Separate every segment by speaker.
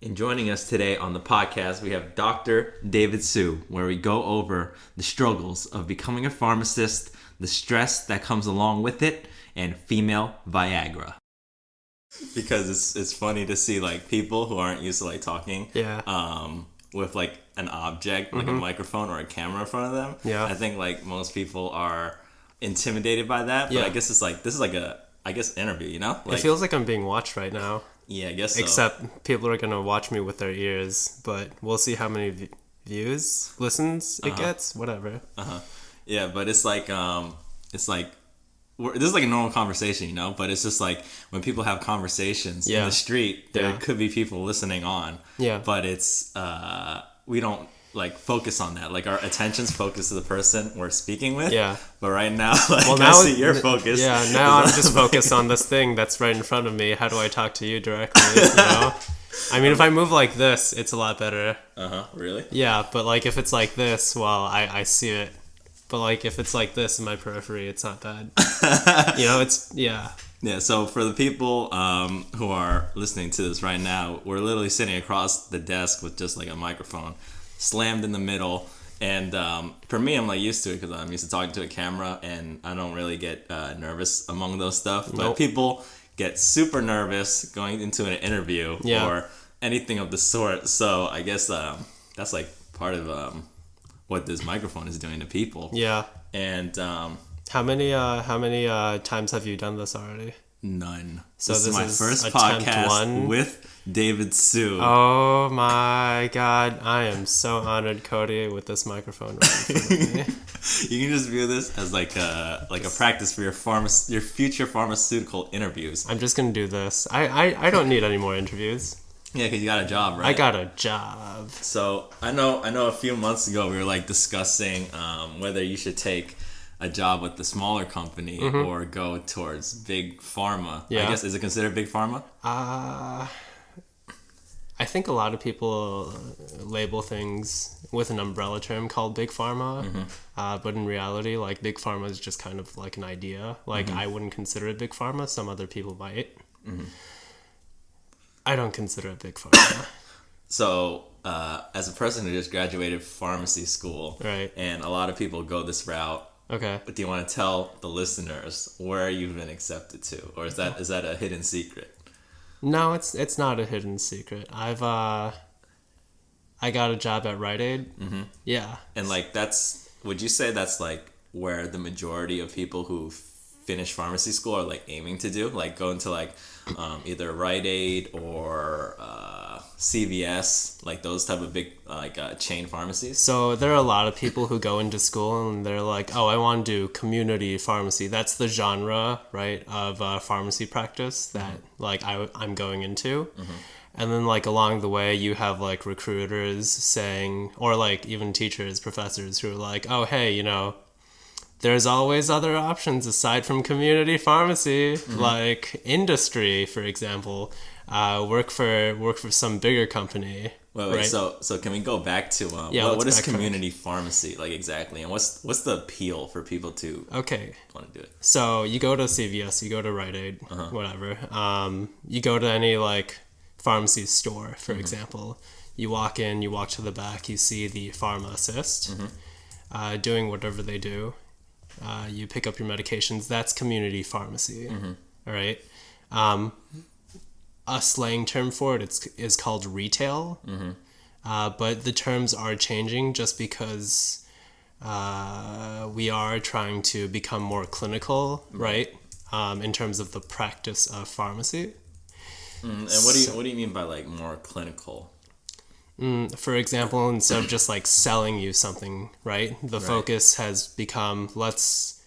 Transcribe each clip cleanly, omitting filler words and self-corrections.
Speaker 1: And joining us today on the podcast, we have Dr. David Su, where we go over the struggles of becoming a pharmacist, the stress that comes along with it, and female Viagra. Because it's funny to see like people who aren't used to like talking, with like an object, like a microphone or a camera in front of them.
Speaker 2: Yeah.
Speaker 1: I think like most people are intimidated by that, but I guess it's like this is like a interview, you know? Like,
Speaker 2: it feels like I'm being watched right now.
Speaker 1: Yeah, I guess so.
Speaker 2: Except people are going to watch me with their ears, but we'll see how many listens it gets, whatever.
Speaker 1: Yeah, but it's like this is like a normal conversation, you know, but it's just like when people have conversations in the street, there could be people listening on. Yeah. But it's we don't like focus on that. Like our attention's focused to the person we're speaking with. Yeah. But right now, like I see your focus.
Speaker 2: Yeah, now I'm just focused on this thing that's right in front of me. How do I talk to you directly? You know? I mean, if I move like this, it's a lot better.
Speaker 1: Really?
Speaker 2: Yeah, but like if it's like this, well, I see it. But like if it's like this in my periphery, it's not bad. You know, Yeah,
Speaker 1: so for the people who are listening to this right now, we're literally sitting across the desk with just like a microphone slammed in the middle. And for me, I'm like used to it because I'm used to talking to a camera and I don't really get nervous among those stuff. But people get super nervous going into an interview or anything of the sort. So I guess that's like part of what this microphone is doing to people. Yeah. And
Speaker 2: how many times have you done this already?
Speaker 1: None. So this is my first podcast with David Su.
Speaker 2: Oh my God. I am so honored, Koty, with this microphone right in front of me.
Speaker 1: You can just view this as like a practice for your future pharmaceutical interviews.
Speaker 2: I'm just going to do this. I don't need any more interviews.
Speaker 1: Yeah, because you got a job, right?
Speaker 2: I got a job.
Speaker 1: So I know a few months ago we were like discussing whether you should take a job with the smaller company or go towards big pharma. Yeah. I guess, is it considered big pharma?
Speaker 2: I think a lot of people label things with an umbrella term called big pharma. But in reality, like big pharma is just kind of like an idea. Like I wouldn't consider it big pharma. Some other people might. I don't consider it big pharma.
Speaker 1: So, as a person who just graduated pharmacy school, right, and a lot of people go this route, okay, but do you want to tell the listeners where you've been accepted to, or is that a hidden secret?
Speaker 2: No, it's not a hidden secret. I got a job at Rite Aid. Yeah,
Speaker 1: and like would you say that's like where the majority of people who finish pharmacy school are like aiming to do, like go into like either Rite Aid or CVS, like those type of big chain pharmacies?
Speaker 2: So there are a lot of people who go into school and they're like, oh, I want to do community pharmacy. That's the genre, right, of pharmacy practice that like I'm going into. And then like along the way you have like recruiters saying, or like even teachers, professors who are like, oh, hey, you know, there's always other options aside from community pharmacy, like industry, for example. Work for some bigger company.
Speaker 1: Wait, right? So can we go back to what is community pharmacy like exactly, and what's the appeal for people to want to do it? So you go to CVS, you go to Rite Aid, whatever.
Speaker 2: You go to any like pharmacy store, for example. You walk in, you walk to the back, you see the pharmacist doing whatever they do. You pick up your medications. That's community pharmacy. All right. A slang term for it is called retail. But the terms are changing just because we are trying to become more clinical, right? In terms of the practice of pharmacy.
Speaker 1: And what do you mean by like more clinical?
Speaker 2: For example, instead of just like selling you something, right? The focus has become let's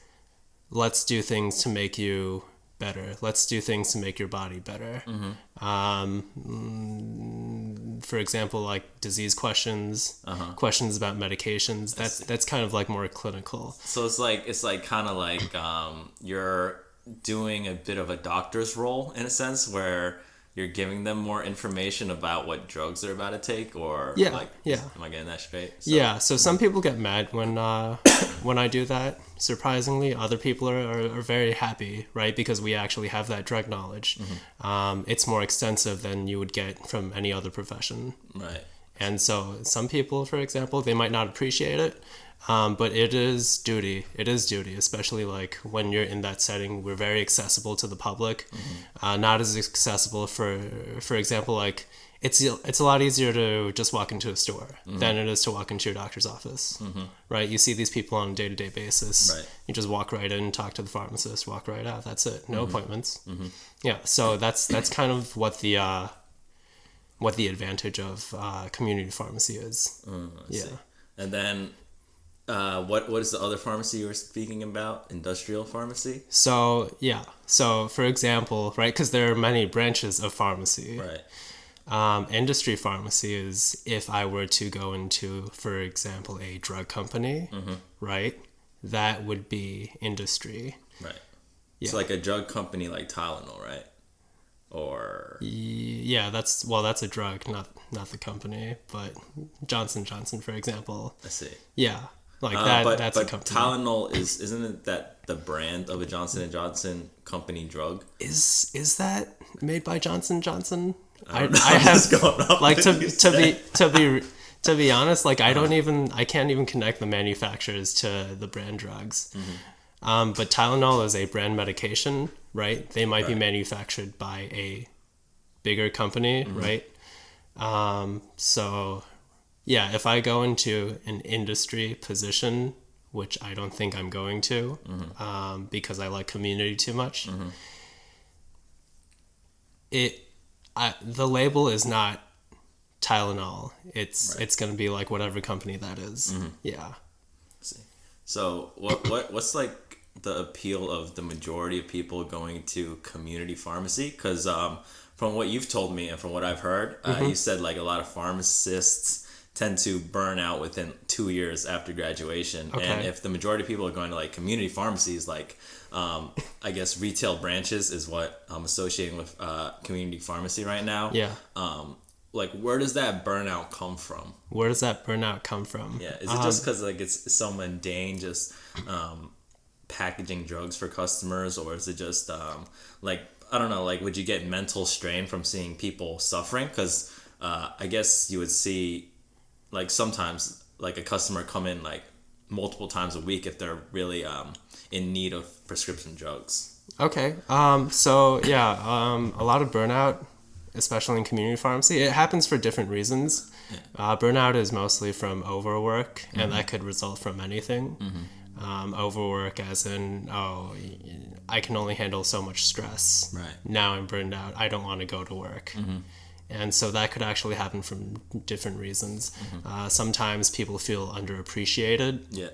Speaker 2: do things to make you better. Let's do things to make your body better. For example, like disease questions, questions about medications. That's kind of like more clinical.
Speaker 1: So it's like kind of like you're doing a bit of a doctor's role in a sense where you're giving them more information about what drugs they're about to take, or
Speaker 2: Yeah,
Speaker 1: like,
Speaker 2: yeah.
Speaker 1: am I getting that straight? So,
Speaker 2: Yeah, so some people get mad when when I do that. Surprisingly, other people are very happy, right? Because we actually have that drug knowledge. It's more extensive than you would get from any other profession.
Speaker 1: Right.
Speaker 2: And so some people, for example, they might not appreciate it, but it is duty. It is duty, especially like when you're in that setting. We're very accessible to the public, not as accessible for example, like it's a lot easier to just walk into a store than it is to walk into your doctor's office, right? You see these people on a day-to-day basis.
Speaker 1: Right.
Speaker 2: You just walk right in, talk to the pharmacist, walk right out. That's it. No appointments. Yeah. So that's kind of what the advantage of community pharmacy is.
Speaker 1: I see. And then what is the other pharmacy you were speaking about? Industrial pharmacy?
Speaker 2: So yeah. So for example, right, because there are many branches of pharmacy.
Speaker 1: Right.
Speaker 2: Industry pharmacy is if I were to go into, for example, a drug company, right? That would be industry.
Speaker 1: Right.
Speaker 2: Yeah.
Speaker 1: It's like a drug company like Tylenol, right? Or
Speaker 2: Yeah, that's a drug, not the company, but Johnson & Johnson, for example.
Speaker 1: I see.
Speaker 2: Yeah, like that's a company.
Speaker 1: Tylenol isn't it that the brand of a Johnson & Johnson company drug?
Speaker 2: Is that made by Johnson & Johnson?
Speaker 1: I have
Speaker 2: like to be honest, like I can't even connect the manufacturers to the brand drugs. But Tylenol is a brand medication, right? They might be manufactured by a bigger company, right? So yeah, if I go into an industry position, which I don't think I'm going to, because I like community too much, the label is not Tylenol. It's going to be like whatever company that is. Yeah.
Speaker 1: See. So what's like the appeal of the majority of people going to community pharmacy? Because from what you've told me and from what I've heard, you said like a lot of pharmacists tend to burn out within 2 years after graduation.
Speaker 2: Okay.
Speaker 1: And if the majority of people are going to like community pharmacies, like I guess retail branches is what I'm associating with community pharmacy right now.
Speaker 2: Yeah.
Speaker 1: Like where does that burnout come from?
Speaker 2: Where does that burnout come from?
Speaker 1: Yeah. Is it just because like it's so mundane, just packaging drugs for customers, or is it just like I don't know, like would you get mental strain from seeing people suffering? Because I guess you would see like sometimes like a customer come in like multiple times a week if they're really in need of prescription drugs.
Speaker 2: Okay. So yeah, a lot of burnout, especially in community pharmacy, it happens for different reasons. Yeah. Burnout is mostly from overwork, and that could result from anything. Overwork as in, I can only handle so much stress.
Speaker 1: Right.
Speaker 2: Now I'm burned out. I don't want to go to work. And so that could actually happen from different reasons. Sometimes people feel underappreciated.
Speaker 1: Yeah.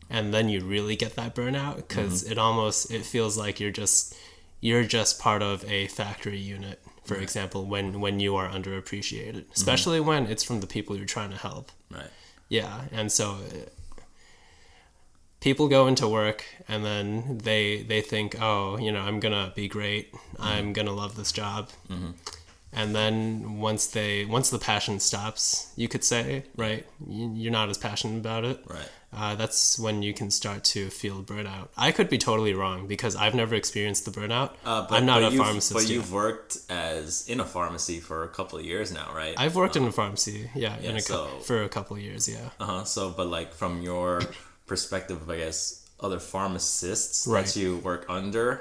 Speaker 2: And then you really get that burnout because it feels like you're just part of a factory unit, for example, when you are underappreciated, especially when it's from the people you're trying to help.
Speaker 1: Right.
Speaker 2: Yeah. And so people go into work and then they think, I'm going to be great. I'm going to love this job. And then once the passion stops, you could say, right, you're not as passionate about it.
Speaker 1: Right.
Speaker 2: That's when you can start to feel burnout. I could be totally wrong because I've never experienced the burnout. I'm not a pharmacist.
Speaker 1: But you've worked in a pharmacy for a couple of years now, right?
Speaker 2: I've worked in a pharmacy, for a couple of years, yeah.
Speaker 1: So, but like from your perspective, I guess other pharmacists
Speaker 2: Right.
Speaker 1: that you work under,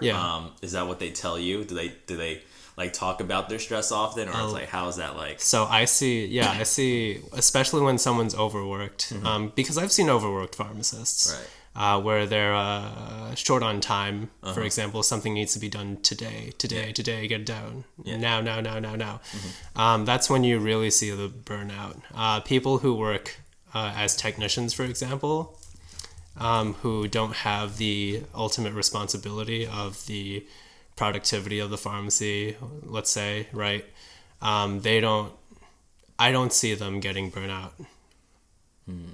Speaker 1: is that what they tell you? Do they like talk about their stress often, or it's like how is that like?
Speaker 2: So I see, especially when someone's overworked, because I've seen overworked pharmacists,
Speaker 1: Right.
Speaker 2: Where they're short on time. For example, something needs to be done today, get it down, now. That's when you really see the burnout. People who work as technicians, for example, who don't have the ultimate responsibility of the productivity of the pharmacy, let's say, right? I don't see them getting burnout.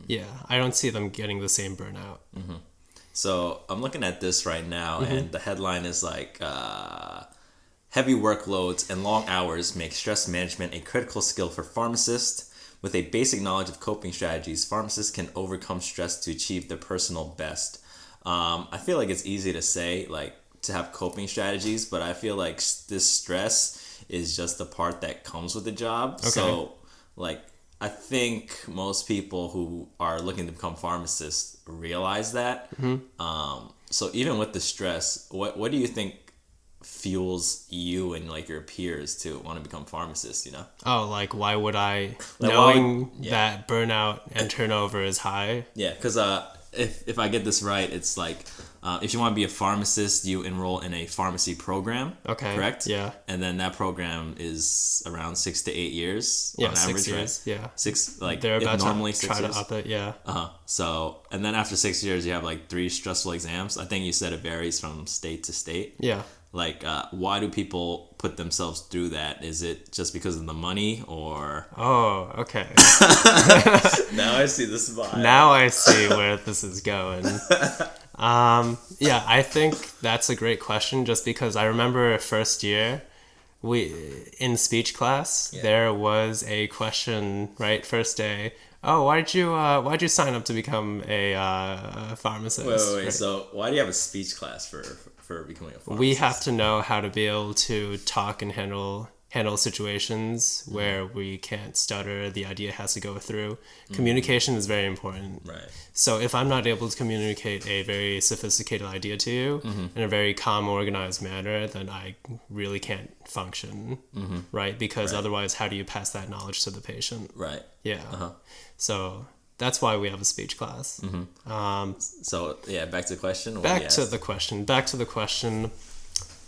Speaker 2: Yeah, I don't see them getting the same burnout.
Speaker 1: So I'm looking at this right now, and the headline is like Heavy workloads and long hours make stress management a critical skill for pharmacists. With a basic knowledge of coping strategies, pharmacists can overcome stress to achieve their personal best. I feel like it's easy to say, like, to have coping strategies, but I feel like this stress is just the part that comes with the job. Okay. So, like, I think most people who are looking to become pharmacists realize that. Mm-hmm. So even with the stress, what do you think fuels you and like your peers to want to become pharmacists, you know?
Speaker 2: Oh, like why would I, knowing that burnout and turnover is high?
Speaker 1: Yeah, because if I get this right, it's like if you want to be a pharmacist, you enroll in a pharmacy program. Okay. Correct?
Speaker 2: Yeah.
Speaker 1: And then that program is around 6 to 8 years on average,
Speaker 2: 6 years,
Speaker 1: right?
Speaker 2: Yeah.
Speaker 1: 6, like
Speaker 2: they're about
Speaker 1: normally
Speaker 2: to
Speaker 1: 6
Speaker 2: try
Speaker 1: years.
Speaker 2: To up it, yeah.
Speaker 1: So, and then after 6 years, you have like 3 stressful exams. I think you said it varies from state to state.
Speaker 2: Yeah.
Speaker 1: Like, why do people put themselves through that? Is it just because of the money, or?
Speaker 2: Oh, okay.
Speaker 1: Now I see the smile.
Speaker 2: Now I see where this is going. Yeah, I think that's a great question. Just because I remember first year, in speech class, there was a question, right? First day. Oh, why'd you sign up to become a pharmacist?
Speaker 1: Wait.
Speaker 2: Right?
Speaker 1: So why do you have a speech class for becoming a pharmacist?
Speaker 2: We have to know how to be able to talk and handle situations where we can't stutter. The idea has to go through. Communication is very important.
Speaker 1: Right.
Speaker 2: So if I'm not able to communicate a very sophisticated idea to you in a very calm, organized manner, then I really can't function, right? Because otherwise, how do you pass that knowledge to the patient?
Speaker 1: Right.
Speaker 2: Yeah. So that's why we have a speech class.
Speaker 1: So yeah, back to the question.
Speaker 2: Back to the question.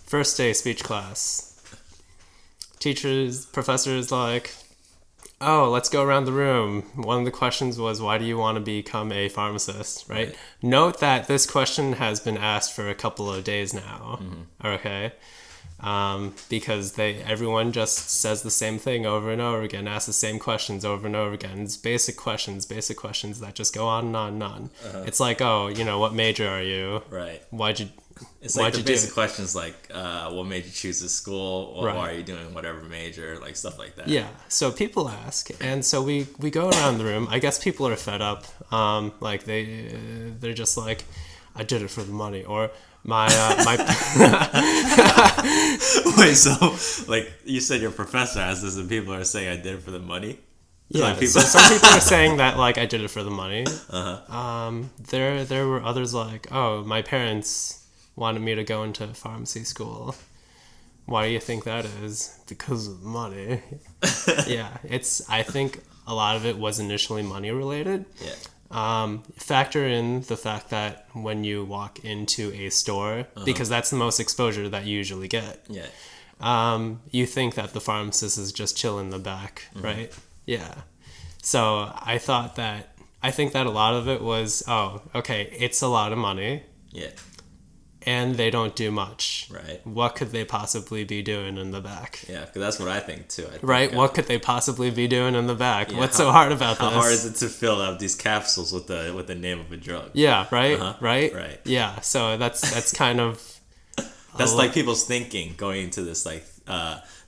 Speaker 2: First day speech class. Professors like, oh, let's go around the room. One of the questions was, why do you want to become a pharmacist, right? Note that this question has been asked for a couple of days now, okay? Because everyone just says the same thing over and over again, asks the same questions over and over again. It's basic questions that just go on and on and on. It's like, oh, what major are you?
Speaker 1: Right.
Speaker 2: It's
Speaker 1: like the basic questions like, what made you choose this school? Why are you doing whatever major? Like stuff like that.
Speaker 2: Yeah. So people ask, and so we go around the room. I guess people are fed up. Like they're just like, I did it for the money, or my.
Speaker 1: Wait, so like you said, your professor asked this, and people are saying I did it for the money.
Speaker 2: Yeah, so some people are saying that like I did it for the money. There were others like, oh, my parents wanted me to go into pharmacy school. Why do you think that is? Because of money. Yeah, I think a lot of it was initially money related. Yeah. Factor in the fact that when you walk into a store, because that's the most exposure that you usually get. Yeah. You think that the pharmacist is just chill in the back, right? Yeah. So I think that a lot of it was, oh, okay, it's a lot of money. Yeah. And they don't do much. Right. What could they possibly be doing in the back?
Speaker 1: Yeah, because that's what I think too.
Speaker 2: Right? What could they possibly be doing in the back? Yeah, what's so hard about this?
Speaker 1: How hard is it to fill out these capsules with the name of a drug?
Speaker 2: Yeah, right? Right? Yeah, so that's kind of...
Speaker 1: That's like people's thinking going into this, like,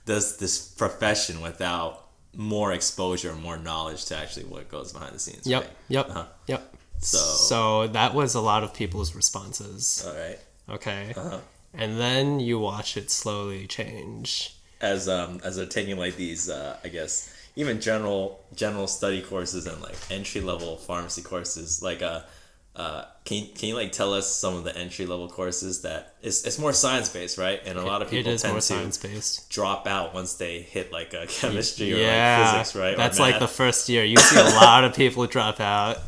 Speaker 1: does this profession without more exposure, more knowledge to actually what goes behind the scenes.
Speaker 2: Yep,
Speaker 1: right?
Speaker 2: Yep. So that was a lot of people's responses.
Speaker 1: All right.
Speaker 2: Okay. And then you watch it slowly change.
Speaker 1: As they're taking like these, I guess, even general study courses and like entry level pharmacy courses, like can you like tell us some of the entry level courses that it's more science based, right? And a lot of people tend to drop out once they hit like a chemistry or like physics, right?
Speaker 2: That's like the first year. You see a lot of people drop out.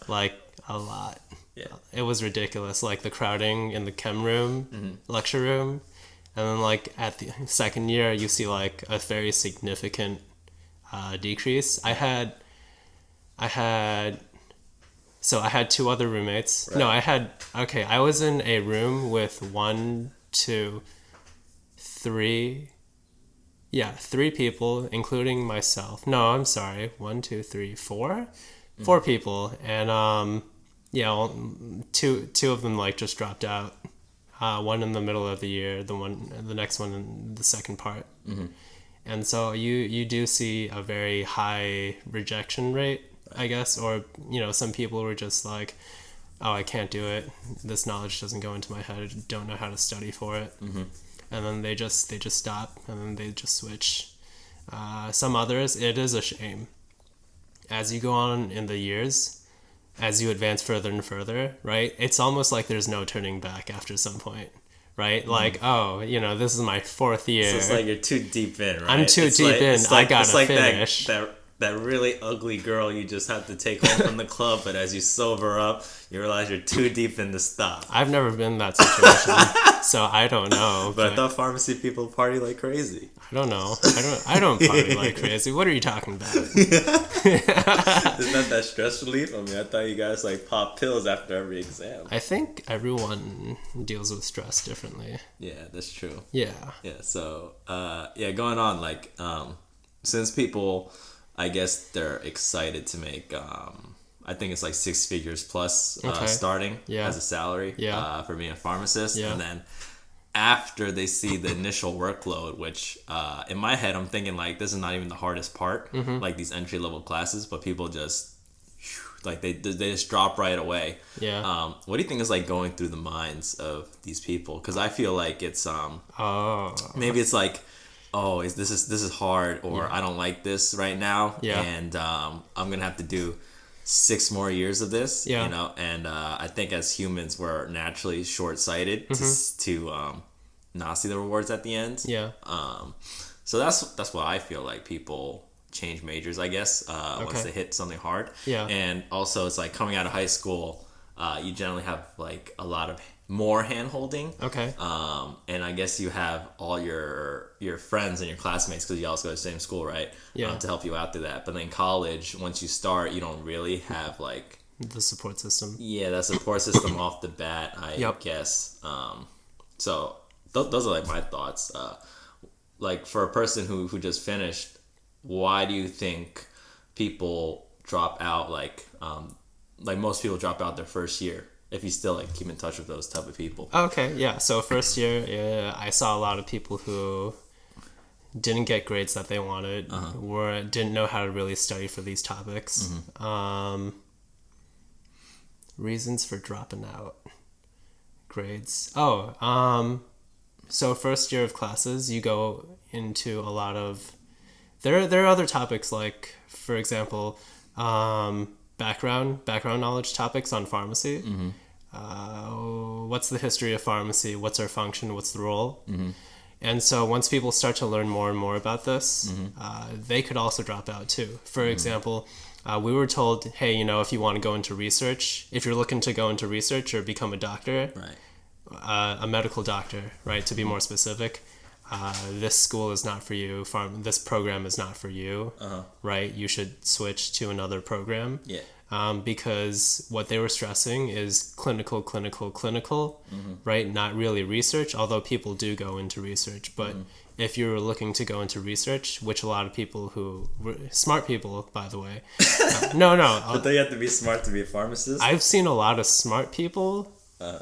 Speaker 2: Like a lot. Yeah. It was ridiculous. Like the crowding in the chem room, lecture room, and then like at the second year, you see like a very significant decrease. I had 2 other roommates. Right. No, I was in a room with 1, 2, 3. Yeah, 3 people, including myself. No, I'm sorry. 1, 2, 3, 4. 4 people, and two of them like just dropped out. one in the middle of the year, the next one in the second part. And so you do see a very high rejection rate, I guess, or some people were just like, oh, I can't do it, this knowledge doesn't go into my head, I don't know how to study for it. And then they just stop, and then they just switch. Some others, it is a shame. As you go on in the years, as you advance further and further, right, it's almost like there's no turning back after some point, right? Like, oh, this is my 4th year.
Speaker 1: So it's like you're too deep in, right?
Speaker 2: I'm too deep in. I gotta finish.
Speaker 1: That really ugly girl you just have to take home from the club, but as you sober up, you realize you're too deep in to stop.
Speaker 2: I've never been in that situation, so I don't know.
Speaker 1: But I thought pharmacy people party like crazy.
Speaker 2: I don't know. I don't party like crazy. What are you talking about?
Speaker 1: Isn't that stress relief? I mean, I thought you guys like pop pills after every exam.
Speaker 2: I think everyone deals with stress differently.
Speaker 1: Yeah, that's true.
Speaker 2: Yeah.
Speaker 1: Yeah. So, going on, like, since people, I guess they're excited to make, I think it's like 6 figures plus starting as a salary for being a pharmacist. Yeah. And then after they see the initial workload, which in my head, I'm thinking like, this is not even the hardest part, like these entry level classes, but people just, like they just drop right away.
Speaker 2: Yeah.
Speaker 1: What do you think is like going through the minds of these people? Because I feel like it's, maybe it's like, oh, this is hard, or I don't like this right now, and I'm gonna have to do 6 more years of this, and I think as humans we're naturally short-sighted to not see the rewards at the end. So that's why I feel like people change majors, I guess, once they hit something hard. And also it's like coming out of high school, you generally have like a lot of more hand holding. And I guess you have all your friends and your classmates, because you also go to the same school, right? To help you out through that. But then college, once you start, you don't really have like
Speaker 2: the support system.
Speaker 1: That support system off the bat, I guess. So those are like my thoughts. Like for a person who just finished, why do you think people drop out? Like most people drop out their first year, if you still like keep in touch with those type of people.
Speaker 2: Okay, yeah. So first year, I saw a lot of people who didn't get grades that they wanted, didn't know how to really study for these topics. Reasons for dropping out. Grades. So first year of classes, you go into a lot of... There are other topics like, for example, background knowledge topics on pharmacy. What's the history of pharmacy? What's our function? What's the role? And so once people start to learn more and more about this, they could also drop out too. For example, we were told, hey, if you want to go into research, if you're looking to go into research or become a doctor, a medical doctor, right, to be more specific, this school is not for you, this program is not for you, right? You should switch to another program. Because what they were stressing is clinical, right? Not really research, although people do go into research. But if you're looking to go into research, which a lot of people smart people, by the way, no.
Speaker 1: But they have to be smart to be a pharmacist?
Speaker 2: I've seen a lot of smart people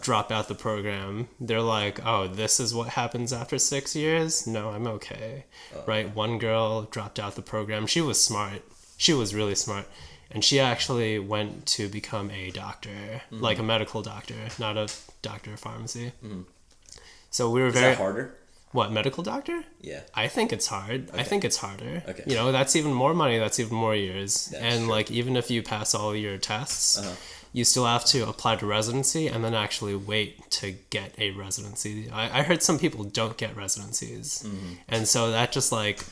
Speaker 2: drop out the program. They're like, oh, this is what happens after 6 years? No, I'm okay. Right? One girl dropped out the program. She was smart. She was really smart. And she actually went to become a doctor, like a medical doctor, not a doctor of pharmacy. So we were
Speaker 1: Is that harder?
Speaker 2: What, medical doctor?
Speaker 1: Yeah.
Speaker 2: I think it's hard. I think it's harder.
Speaker 1: Okay.
Speaker 2: That's even more money. That's even more years.
Speaker 1: That's true.
Speaker 2: Like, even if you pass all your tests, you still have to apply to residency and then actually wait to get a residency. I heard some people don't get residencies. And so that just like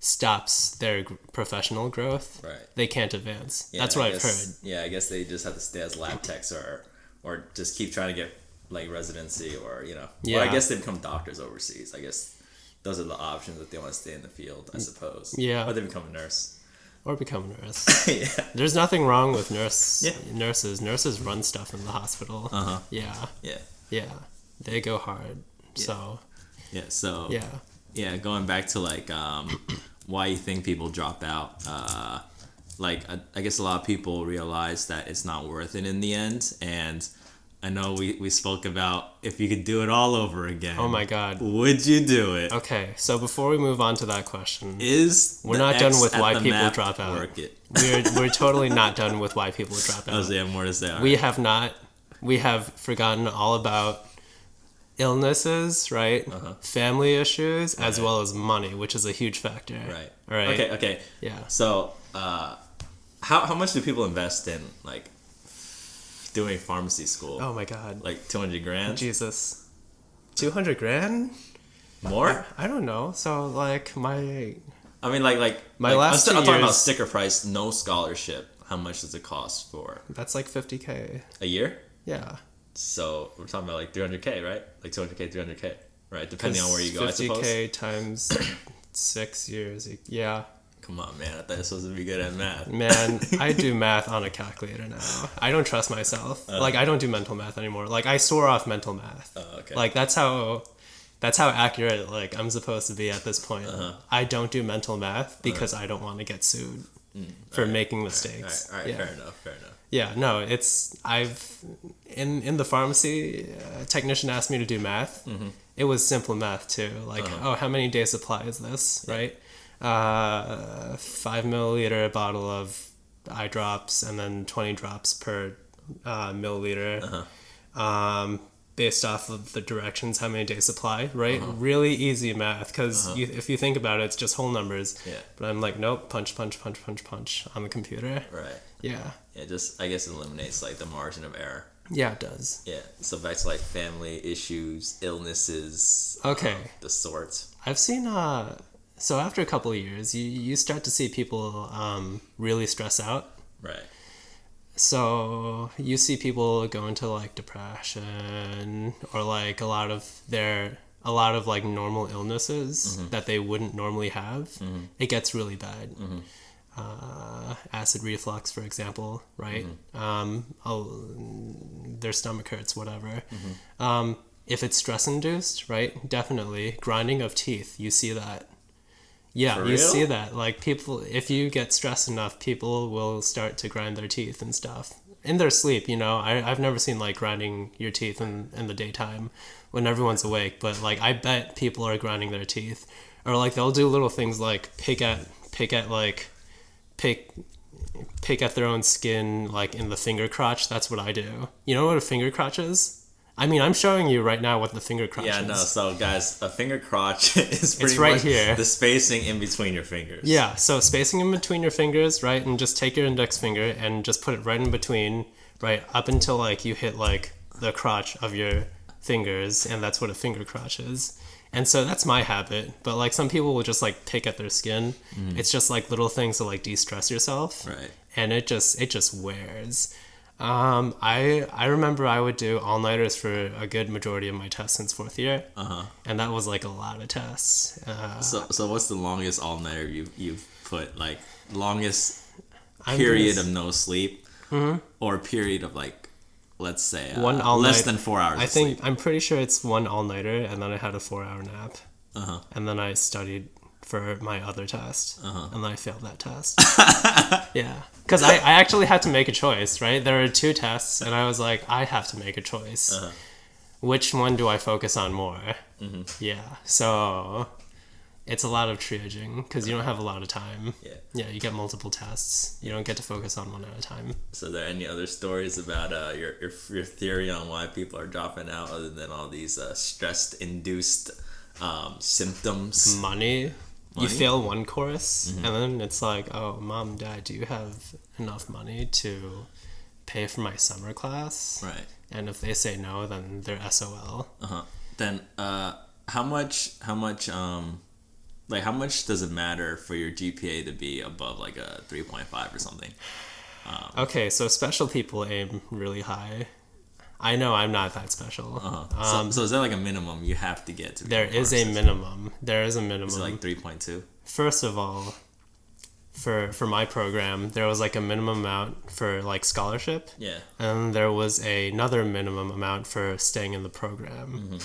Speaker 2: stops their professional growth.
Speaker 1: Right.
Speaker 2: They can't advance. That's what I've heard.
Speaker 1: Yeah, I guess they just have to stay as lab techs or just keep trying to get like residency or, or I guess they become doctors overseas. I guess those are the options if they want to stay in the field, I suppose.
Speaker 2: Yeah.
Speaker 1: Or they become a nurse.
Speaker 2: Or become a nurse. There's nothing wrong with nurses. Nurses run stuff in the hospital. Yeah. They go hard.
Speaker 1: Going back to like why you think people drop out, like I guess a lot of people realize that it's not worth it in the end, and I know we spoke about if you could do it all over again.
Speaker 2: Oh my God.
Speaker 1: Would you do it?
Speaker 2: Okay, so before we move on to that question,
Speaker 1: We're
Speaker 2: not done with why people drop out. We're totally not done with why people drop out.
Speaker 1: Oh, so you have more to say.
Speaker 2: We have forgotten all about illnesses, right? Family issues, as well as money, which is a huge factor.
Speaker 1: Right.
Speaker 2: All right.
Speaker 1: Okay.
Speaker 2: Yeah.
Speaker 1: So, how much do people invest in like doing pharmacy school?
Speaker 2: Oh my God.
Speaker 1: Like 200 grand?
Speaker 2: Jesus. 200 grand?
Speaker 1: More?
Speaker 2: I don't know. So like my last
Speaker 1: I'm talking about
Speaker 2: years,
Speaker 1: sticker price, no scholarship. How much does it cost for
Speaker 2: that's like $50K.
Speaker 1: a year?
Speaker 2: Yeah.
Speaker 1: So we're talking about like 300K, right? Like 200K, 300K, right? Depending on where you go, I suppose.
Speaker 2: 50K times 6 years. Yeah.
Speaker 1: Come on, man. I thought I was supposed to be good at math.
Speaker 2: Man, I do math on a calculator now. I don't trust myself. Like, I don't do mental math anymore. Like, I swore off mental math.
Speaker 1: Okay.
Speaker 2: Like, that's how accurate, like, I'm supposed to be at this point. I don't do mental math because I don't want to get sued for making mistakes.
Speaker 1: All right.
Speaker 2: Yeah.
Speaker 1: Fair enough.
Speaker 2: Yeah, no, in the pharmacy, a technician asked me to do math. It was simple math too. Like, how many day supply is this, right? 5 milliliter bottle of eye drops and then 20 drops per milliliter. Based off of the directions, how many day supply, right? Really easy math, because if you think about it, it's just whole numbers.
Speaker 1: Yeah.
Speaker 2: But I'm like, nope, punch on the computer.
Speaker 1: Right.
Speaker 2: Yeah.
Speaker 1: Yeah, just I guess it eliminates like the margin of error.
Speaker 2: Yeah, it does.
Speaker 1: Yeah. So back to like family issues, illnesses.
Speaker 2: Okay.
Speaker 1: The sorts.
Speaker 2: I've seen so after a couple of years, you start to see people really stress out.
Speaker 1: Right.
Speaker 2: So you see people go into like depression or like a lot of like normal illnesses that they wouldn't normally have. It gets really bad. Acid reflux, for example, right? Their stomach hurts, whatever. If it's stress induced, right? Definitely grinding of teeth. You see that. Yeah, you see that. Like people, if you get stressed enough, people will start to grind their teeth and stuff in their sleep. You know, I've never seen like grinding your teeth in the daytime when everyone's awake, but like I bet people are grinding their teeth, or like they'll do little things like pick at their own skin, like in the finger crotch. That's what I do. You know what a finger crotch is? I mean, I'm showing you right now what the finger crotch is.
Speaker 1: Yeah, no. So, guys, a finger crotch is pretty
Speaker 2: right
Speaker 1: much
Speaker 2: here.
Speaker 1: The spacing in between your fingers.
Speaker 2: Yeah, so spacing in between your fingers, right? And just take your index finger and just put it right in between, right? Up until, like, you hit, like, the crotch of your fingers, and that's what a finger crotch is. And so that's my habit. But, like, some people will just, like, pick at their skin. It's just, like, little things to, like, de-stress yourself.
Speaker 1: Right.
Speaker 2: And it just wears. I remember I would do all-nighters for a good majority of my tests since 4th year, and that was like a lot of tests.
Speaker 1: So what's the longest all-nighter you've put? Like longest period of no sleep, or period of like, let's say
Speaker 2: one all
Speaker 1: less than 4 hours.
Speaker 2: I'm pretty sure it's one all-nighter, and then I had a 4-hour nap, and then I studied for my other test, and then I failed that test. Yeah, because I actually had to make a choice, right? There were 2 tests, and I was like, I have to make a choice. Which one do I focus on more? Yeah, so it's a lot of triaging, because you don't have a lot of time. Yeah, you get multiple tests. You don't get to focus on one at a time.
Speaker 1: So are there any other stories about your theory on why people are dropping out, other than all these stress-induced symptoms?
Speaker 2: Money? You fail one course, and then it's like, oh, Mom, Dad, do you have enough money to pay for my summer class?
Speaker 1: Right.
Speaker 2: And if they say no, then they're SOL.
Speaker 1: Then how much does it matter for your GPA to be above like a 3.5 or something?
Speaker 2: Okay, so special people aim really high. I know I'm not that special.
Speaker 1: So is there like a minimum you have to get to?
Speaker 2: There is a minimum. Is it
Speaker 1: like 3.2?
Speaker 2: First of all, for my program, there was like a minimum amount for like scholarship.
Speaker 1: Yeah.
Speaker 2: And there was another minimum amount for staying in the program.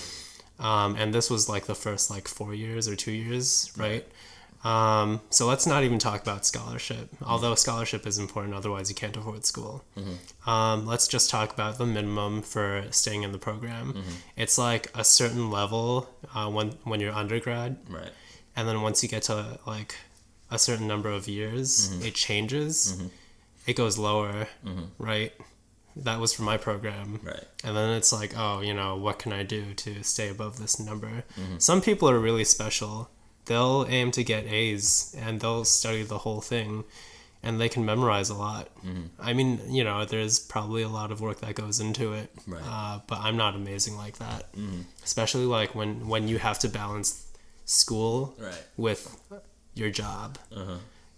Speaker 2: And this was like the first like 4 years or 2 years, right? So let's not even talk about scholarship, although scholarship is important, otherwise you can't afford school. Let's just talk about the minimum for staying in the program. It's like a certain level when you're undergrad.
Speaker 1: Right.
Speaker 2: And then once you get to like a certain number of years, it changes. It goes lower, right? That was for my program.
Speaker 1: Right.
Speaker 2: And then it's like, oh, what can I do to stay above this number? Some people are really special. They'll aim to get A's and they'll study the whole thing and they can memorize a lot. I mean, there's probably a lot of work that goes into it.
Speaker 1: Right.
Speaker 2: But I'm not amazing like that. Especially like when you have to balance school with your job.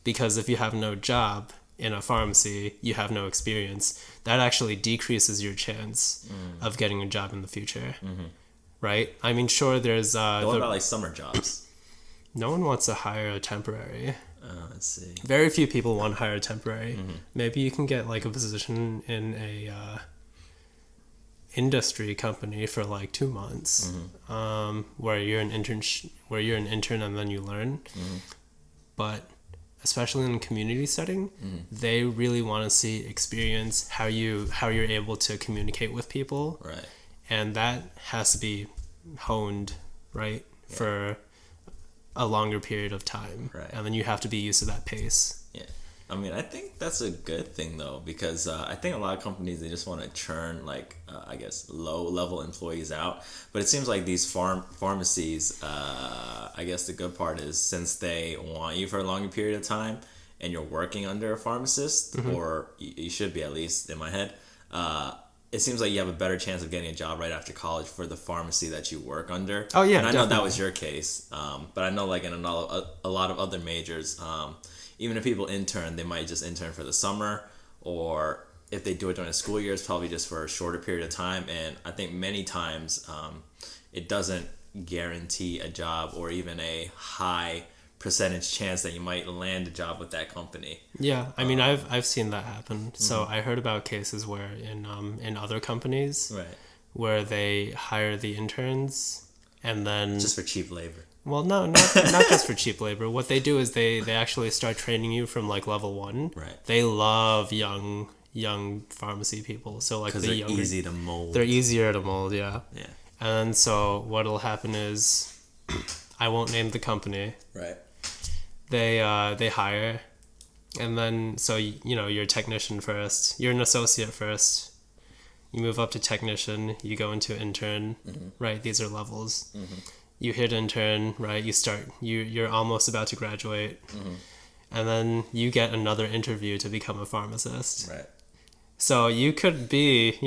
Speaker 2: Because if you have no job in a pharmacy, you have no experience. That actually decreases your chance of getting a job in the future. Right? I mean, sure, there's...
Speaker 1: what about like summer jobs?
Speaker 2: No one wants to hire a temporary.
Speaker 1: Let's see.
Speaker 2: Very few people want to hire a temporary. Maybe you can get like a position in a industry company for like 2 months, where you're an intern and then you learn. But especially in a community setting, they really want to see experience, how you're able to communicate with people,
Speaker 1: right?
Speaker 2: And that has to be honed, right, for a longer period of time,
Speaker 1: right?
Speaker 2: And then you have to be used to that pace.
Speaker 1: Yeah, I mean, I think that's a good thing though, because I think a lot of companies, they just want to churn like I guess low level employees out, but it seems like these pharmacies, I guess the good part is, since they want you for a longer period of time and you're working under a pharmacist, or you should be, at least in my head, it seems like you have a better chance of getting a job right after college for the pharmacy that you work under.
Speaker 2: Oh yeah,
Speaker 1: and I
Speaker 2: definitely.
Speaker 1: know that was your case, but I know like in a lot of other majors, even if people intern, they might just intern for the summer, or if they do it during the school year, it's probably just for a shorter period of time. And I think many times it doesn't guarantee a job or even a high percentage chance that you might land a job with that company.
Speaker 2: Yeah, I mean, I've seen that happen. So I heard about cases where in other companies,
Speaker 1: right,
Speaker 2: where they hire the interns and then
Speaker 1: just for cheap labor.
Speaker 2: Well, no, not just for cheap labor. What they do is they actually start training you from like level 1.
Speaker 1: Right.
Speaker 2: They love young pharmacy people. So like
Speaker 1: because they're easy to mold.
Speaker 2: They're easier to mold, yeah.
Speaker 1: Yeah.
Speaker 2: And so what'll happen is, I won't name the company.
Speaker 1: Right.
Speaker 2: They hire, and then so you're a technician first. You're an associate first. You move up to technician. You go into intern. Right. These are levels. You hit intern, right? You start. You're almost about to graduate, and then you get another interview to become a pharmacist.
Speaker 1: Right.
Speaker 2: So you could be,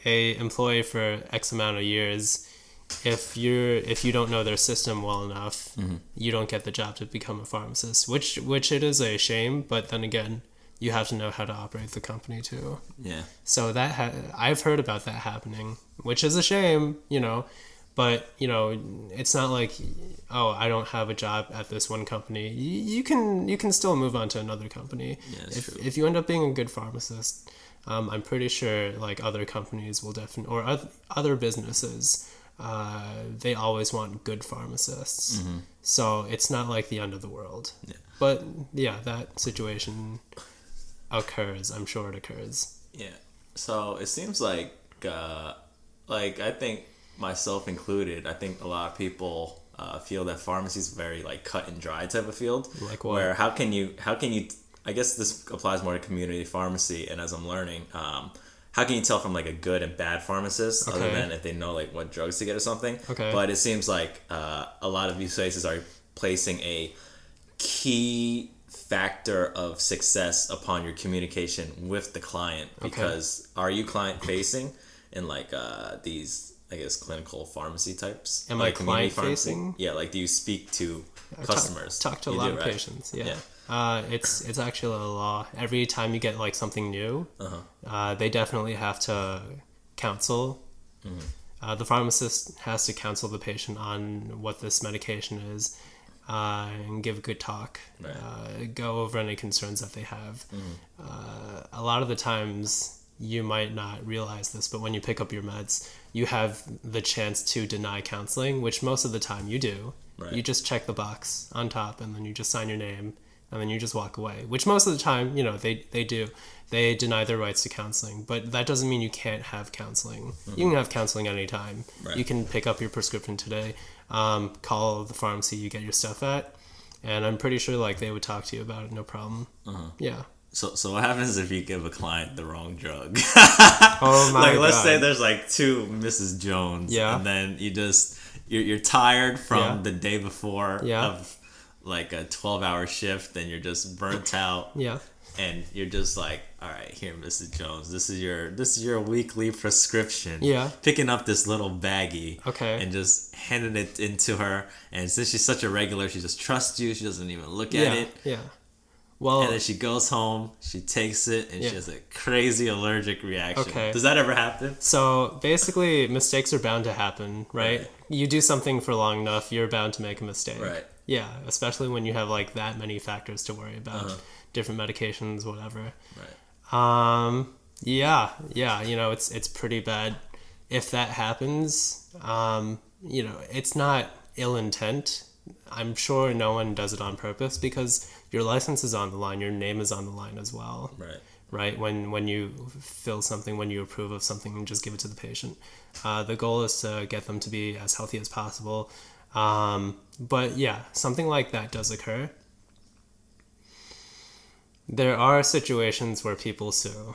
Speaker 2: a employee for X amount of years. If you don't know their system well enough, you don't get the job to become a pharmacist. Which it is a shame, but then again, you have to know how to operate the company too.
Speaker 1: Yeah.
Speaker 2: So that I've heard about that happening, which is a shame, But it's not like, oh, I don't have a job at this one company. You can still move on to another company.
Speaker 1: Yeah, that's true.
Speaker 2: If you end up being a good pharmacist, I'm pretty sure like other companies will definitely, or other businesses, they always want good pharmacists. So it's not like the end of the world. Yeah. But yeah, that situation occurs. I'm sure it occurs.
Speaker 1: Yeah. So it seems like I think, myself included, I think a lot of people feel that pharmacy is very like cut and dry type of field.
Speaker 2: Like what?
Speaker 1: Where how can you I guess this applies more to community pharmacy, and as I'm learning, how can you tell from like a good and bad pharmacist, other than if they know like what drugs to get or something?
Speaker 2: Okay.
Speaker 1: But it seems like a lot of these places are placing a key factor of success upon your communication with the client, because are you client facing in like these, I guess, clinical pharmacy types?
Speaker 2: Am
Speaker 1: like
Speaker 2: I client facing?
Speaker 1: Yeah, like do you speak to customers?
Speaker 2: Talk to a lot of patients. Yeah. It's actually a law. Every time you get like something new, they definitely have to counsel. The pharmacist has to counsel the patient on what this medication is, and give a good talk. Right. Go over any concerns that they have. A lot of the times you might not realize this, but when you pick up your meds, you have the chance to deny counseling, which most of the time you do.
Speaker 1: Right.
Speaker 2: You just check the box on top, and then you just sign your name, and then you just walk away, which most of the time, they do. They deny their rights to counseling, but that doesn't mean you can't have counseling. Mm-hmm. You can have counseling anytime. Right. You can pick up your prescription today, call the pharmacy you get your stuff at, and I'm pretty sure like they would talk to you about it, no problem. Uh-huh. Yeah.
Speaker 1: So what happens if you give a client the wrong drug?
Speaker 2: Oh my
Speaker 1: God. Let's
Speaker 2: God.
Speaker 1: say there's like 2 Mrs. Jones, and then you're tired from the day before of like a 12-hour shift, and you're just burnt out.
Speaker 2: Yeah.
Speaker 1: And you're just like, all right, here, Mrs. Jones, this is your weekly prescription.
Speaker 2: Yeah.
Speaker 1: Picking up this little baggie.
Speaker 2: Okay.
Speaker 1: And just handing it into her. And since she's such a regular, she just trusts you. She doesn't even look at it.
Speaker 2: Yeah. Well,
Speaker 1: and then she goes home, she takes it, and she has a crazy allergic reaction.
Speaker 2: Okay.
Speaker 1: Does that ever happen?
Speaker 2: So basically, mistakes are bound to happen, right? You do something for long enough, you're bound to make a mistake.
Speaker 1: Right.
Speaker 2: Yeah, especially when you have like that many factors to worry about, different medications, whatever.
Speaker 1: Right.
Speaker 2: Yeah, it's pretty bad. If that happens, it's not ill intent. I'm sure no one does it on purpose because your license is on the line, your name is on the line as well. Right? When you fill something, when you approve of something, and just give it to the patient. The goal is to get them to be as healthy as possible. But yeah, something like that does occur. There are situations where people sue.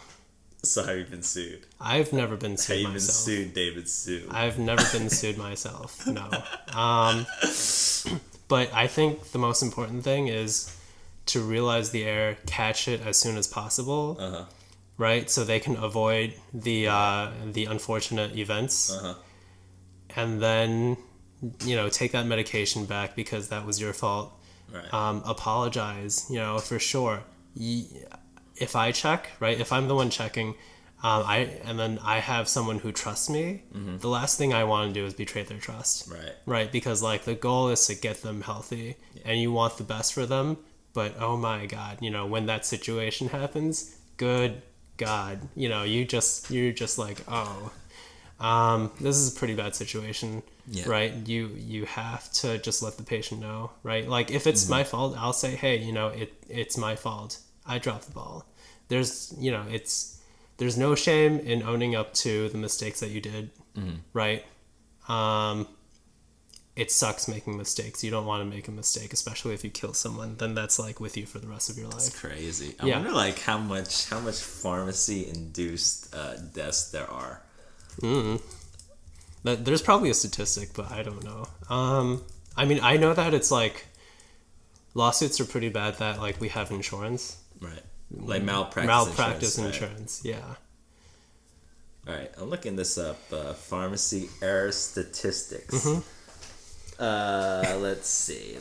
Speaker 1: So have you been sued?
Speaker 2: I've never been sued myself.
Speaker 1: Have you been sued, David Sue?
Speaker 2: I've never been sued myself, no. But I think the most important thing is to realize the error, catch it as soon as possible, right? So they can avoid the unfortunate events, and then take that medication back because that was your fault.
Speaker 1: Right.
Speaker 2: Apologize, for sure. If I check, right? If I'm the one checking, and then I have someone who trusts me, the last thing I want to do is betray their trust. Right? Because like the goal is to get them healthy, and you want the best for them. But oh my God, when that situation happens, good God, you're just like, oh, this is a pretty bad situation, right? You have to just let the patient know, right? Like if it's my fault, I'll say, hey, it's my fault. I dropped the ball. There's no shame in owning up to the mistakes that you did, right? It sucks making mistakes. You don't want to make a mistake, especially if you kill someone. Then that's like with you for the rest of your life.
Speaker 1: That's crazy. I wonder like how much pharmacy induced deaths there are.
Speaker 2: There's probably a statistic, but I don't know. I mean, I know that it's like lawsuits are pretty bad that like we have insurance.
Speaker 1: Right. Like malpractice
Speaker 2: insurance. Yeah.
Speaker 1: All right, I'm looking this up. Pharmacy error statistics. Let's see.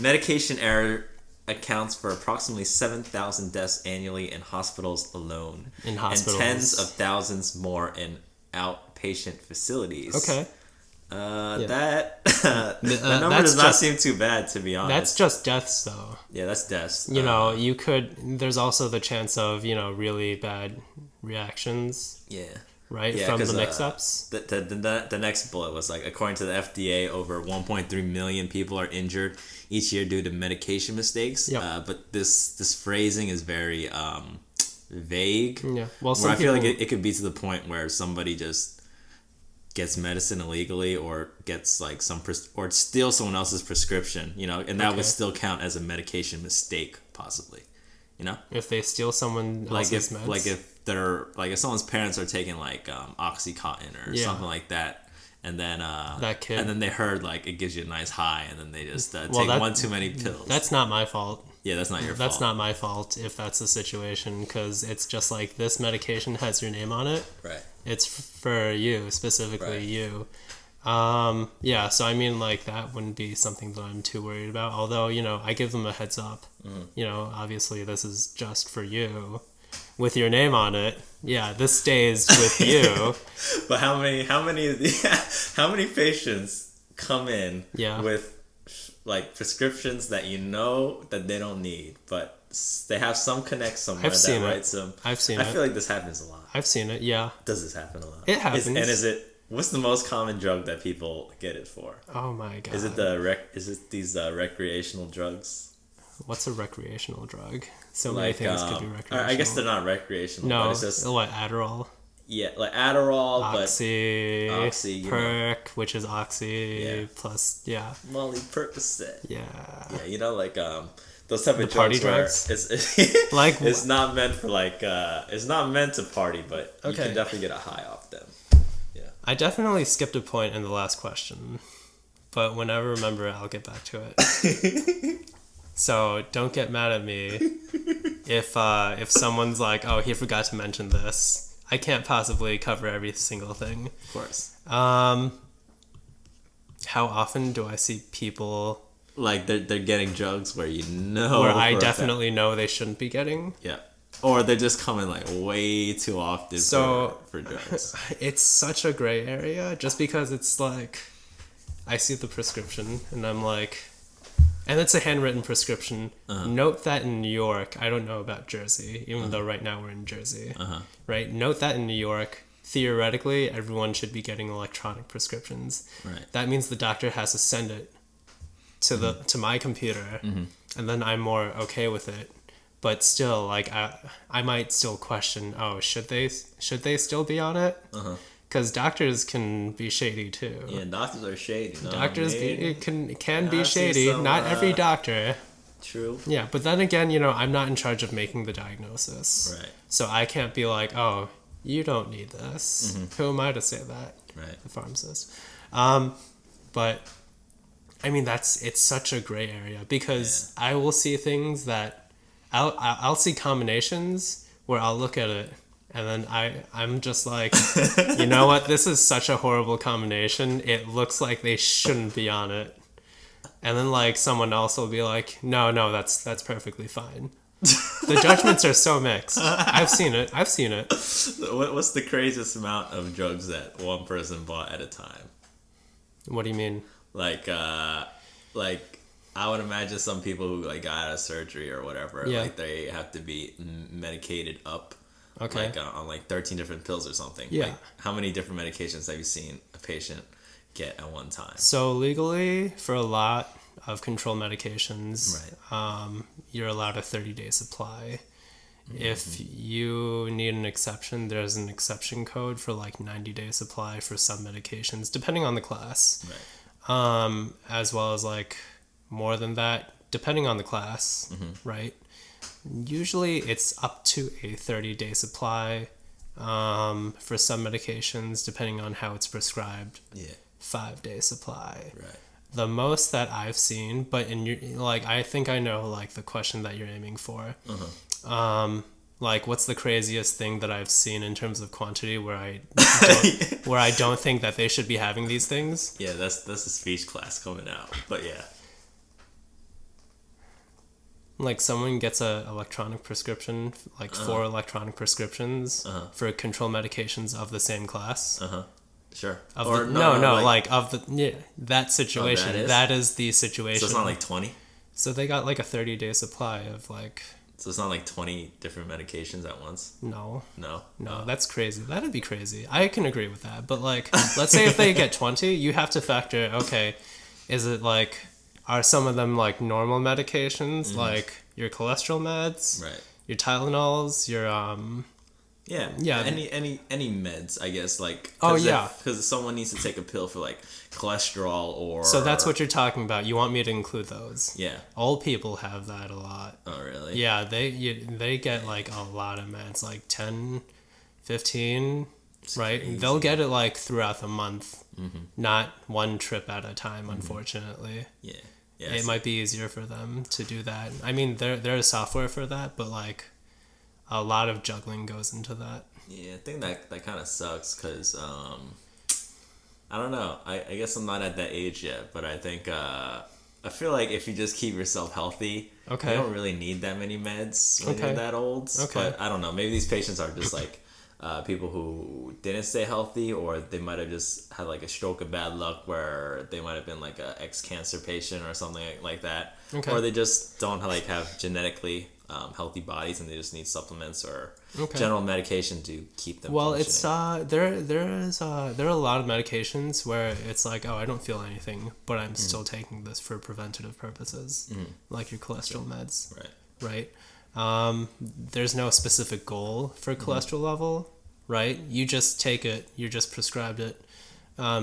Speaker 1: Medication error accounts for approximately 7,000 deaths annually in hospitals alone. And tens of thousands more in outpatient facilities. Okay. That number does not seem too bad, to be honest.
Speaker 2: That's just deaths, though.
Speaker 1: Yeah, that's deaths.
Speaker 2: There's also the chance of, really bad reactions.
Speaker 1: Yeah.
Speaker 2: Right? From the mix-ups.
Speaker 1: The next bullet was like, according to the FDA, over 1.3 million people are injured each year due to medication mistakes. Yep. But this phrasing is very vague. Yeah. Well, I feel like it could be to the point where somebody just gets medicine illegally or gets like or steals someone else's prescription, and that would still count as a medication mistake, possibly,
Speaker 2: if they steal someone else's meds.
Speaker 1: Like if someone's parents are taking like Oxycontin or something like that, and then that kid, and then they heard like it gives you a nice high, and then they just take one too many pills.
Speaker 2: That's not my fault.
Speaker 1: Yeah, that's not your fault.
Speaker 2: That's not my fault if that's the situation, because it's just like this medication has your name on it. Right. It's for you, specifically you. Yeah, so I mean, like, that wouldn't be something that I'm too worried about. Although, I give them a heads up. Obviously this is just for you. With your name on it. Yeah, this stays with you.
Speaker 1: But how many patients come in with like prescriptions that that they don't need, but they have some connect somewhere
Speaker 2: I've seen
Speaker 1: that
Speaker 2: it.
Speaker 1: writes them.
Speaker 2: I've seen
Speaker 1: I
Speaker 2: it.
Speaker 1: feel like this happens a lot.
Speaker 2: I've seen it. Yeah.
Speaker 1: Does this happen a lot?
Speaker 2: It happens.
Speaker 1: What's the most common drug that people get it for?
Speaker 2: Oh my god.
Speaker 1: Is it these recreational drugs?
Speaker 2: What's a recreational drug? So many things could be recreational.
Speaker 1: I guess they're not recreational.
Speaker 2: No,
Speaker 1: but it's just
Speaker 2: what, Adderall?
Speaker 1: yeah, like Adderall,
Speaker 2: Oxy,
Speaker 1: you
Speaker 2: Perk, which is Oxy plus
Speaker 1: Molly Percocet.
Speaker 2: Yeah.
Speaker 1: Yeah, you know, like those type of
Speaker 2: party
Speaker 1: drugs.
Speaker 2: drugs?
Speaker 1: It's
Speaker 2: Like
Speaker 1: it's not meant for like it's not meant to party, but you
Speaker 2: Okay.
Speaker 1: can definitely get a high off them. Yeah.
Speaker 2: I definitely skipped a point in the last question, but when I remember it, I'll get back to it. So don't get mad at me if someone's like, oh, he forgot to mention this. I can't possibly cover every single thing.
Speaker 1: Of course.
Speaker 2: How often do I see people
Speaker 1: Like they're getting drugs where you know
Speaker 2: where
Speaker 1: for
Speaker 2: I
Speaker 1: a fact-
Speaker 2: definitely know they shouldn't be getting?
Speaker 1: Yeah. Or they're just coming like way too often for drugs.
Speaker 2: It's such a gray area just because it's like I see the prescription and I'm like, and it's a handwritten prescription. Note that in New York, I don't know about Jersey, even though right now we're in Jersey, right? Note that in New York, theoretically, everyone should be getting electronic prescriptions.
Speaker 1: Right.
Speaker 2: That means the doctor has to send it to my computer, and then I'm more okay with it. But still, like I might still question, oh, should they still be on it? Because doctors can be shady too.
Speaker 1: Yeah, doctors are shady. No,
Speaker 2: Doctors can be
Speaker 1: I see
Speaker 2: shady.
Speaker 1: some,
Speaker 2: Not every doctor.
Speaker 1: True.
Speaker 2: Yeah, but then again, you know, I'm not in charge of making the diagnosis.
Speaker 1: Right.
Speaker 2: So I can't be like, oh, you don't need this. Who am I to say that?
Speaker 1: Right.
Speaker 2: The pharmacist. But I mean, it's such a gray area because I will see things that I'll see combinations where I'll look at it and then I'm just like, you know what? This is such a horrible combination. It looks like they shouldn't be on it. And then like someone else will be like, no, that's perfectly fine. The judgments are so mixed. I've seen it.
Speaker 1: What's the craziest amount of drugs that one person bought at a time?
Speaker 2: What do you mean?
Speaker 1: Like I would imagine some people who like got out of surgery or whatever,
Speaker 2: Yeah.
Speaker 1: like they have to be medicated up.
Speaker 2: Okay.
Speaker 1: Like on like 13 different pills or something.
Speaker 2: Yeah.
Speaker 1: Like, how many different medications have you seen a patient get at one time?
Speaker 2: So legally, for a lot of control medications, you're allowed a 30-day supply. If you need an exception, there's an exception code for like 90-day supply for some medications, depending on the class.
Speaker 1: Right.
Speaker 2: As well as like more than that, depending on the class, right? Usually it's up to a 30-day supply. For some medications, depending on how it's prescribed, 5-day supply.
Speaker 1: Right.
Speaker 2: The most that I've seen, but I think I know like the question that you're aiming for. Like, what's the craziest thing that I've seen in terms of quantity where I don't think that they should be having these things?
Speaker 1: Yeah, that's a speech class coming out. But yeah.
Speaker 2: Like someone gets a electronic prescription, like 4 electronic prescriptions for control medications of the same class.
Speaker 1: Sure.
Speaker 2: That situation. That is the situation.
Speaker 1: So it's not like 20?
Speaker 2: So they got like a 30-day supply of like...
Speaker 1: So it's not like 20 different medications at once?
Speaker 2: No,
Speaker 1: Oh.
Speaker 2: that's crazy. That'd be crazy. I can agree with that. But like, let's say if they get 20, you have to factor, okay, is it like... Are some of them like normal medications, like your cholesterol meds,
Speaker 1: right?
Speaker 2: Your Tylenols, your
Speaker 1: any meds, I guess. Like because someone needs to take a pill for like cholesterol or.
Speaker 2: So that's what you're talking about. You want me to include those?
Speaker 1: Yeah.
Speaker 2: Old people have that a lot.
Speaker 1: Oh really?
Speaker 2: Yeah, they get like a lot of meds, like 10, 15. It's right? Crazy. They'll get it like throughout the month, not one trip at a time, unfortunately. Yeah. Yes. It might be easier for them to do that. I mean, there is software for that, but like a lot of juggling goes into that.
Speaker 1: Yeah, I think that kind of sucks because I don't know. I guess I'm not at that age yet, but I think I feel like if you just keep yourself healthy, you don't really need that many meds when you're that old. But I don't know. Maybe these patients are just like people who didn't stay healthy, or they might have just had like a stroke of bad luck where they might have been like a ex-cancer patient or something like that. Or they just don't like have genetically healthy bodies and they just need supplements or
Speaker 2: Okay.
Speaker 1: general medication to keep them
Speaker 2: Well,
Speaker 1: functioning.
Speaker 2: it's there are a lot of medications where it's like, oh, I don't feel anything, but I'm still taking this for preventative purposes, like your cholesterol meds,
Speaker 1: Right.
Speaker 2: right? There's no specific goal for cholesterol level, right? You just take it, you're just prescribed it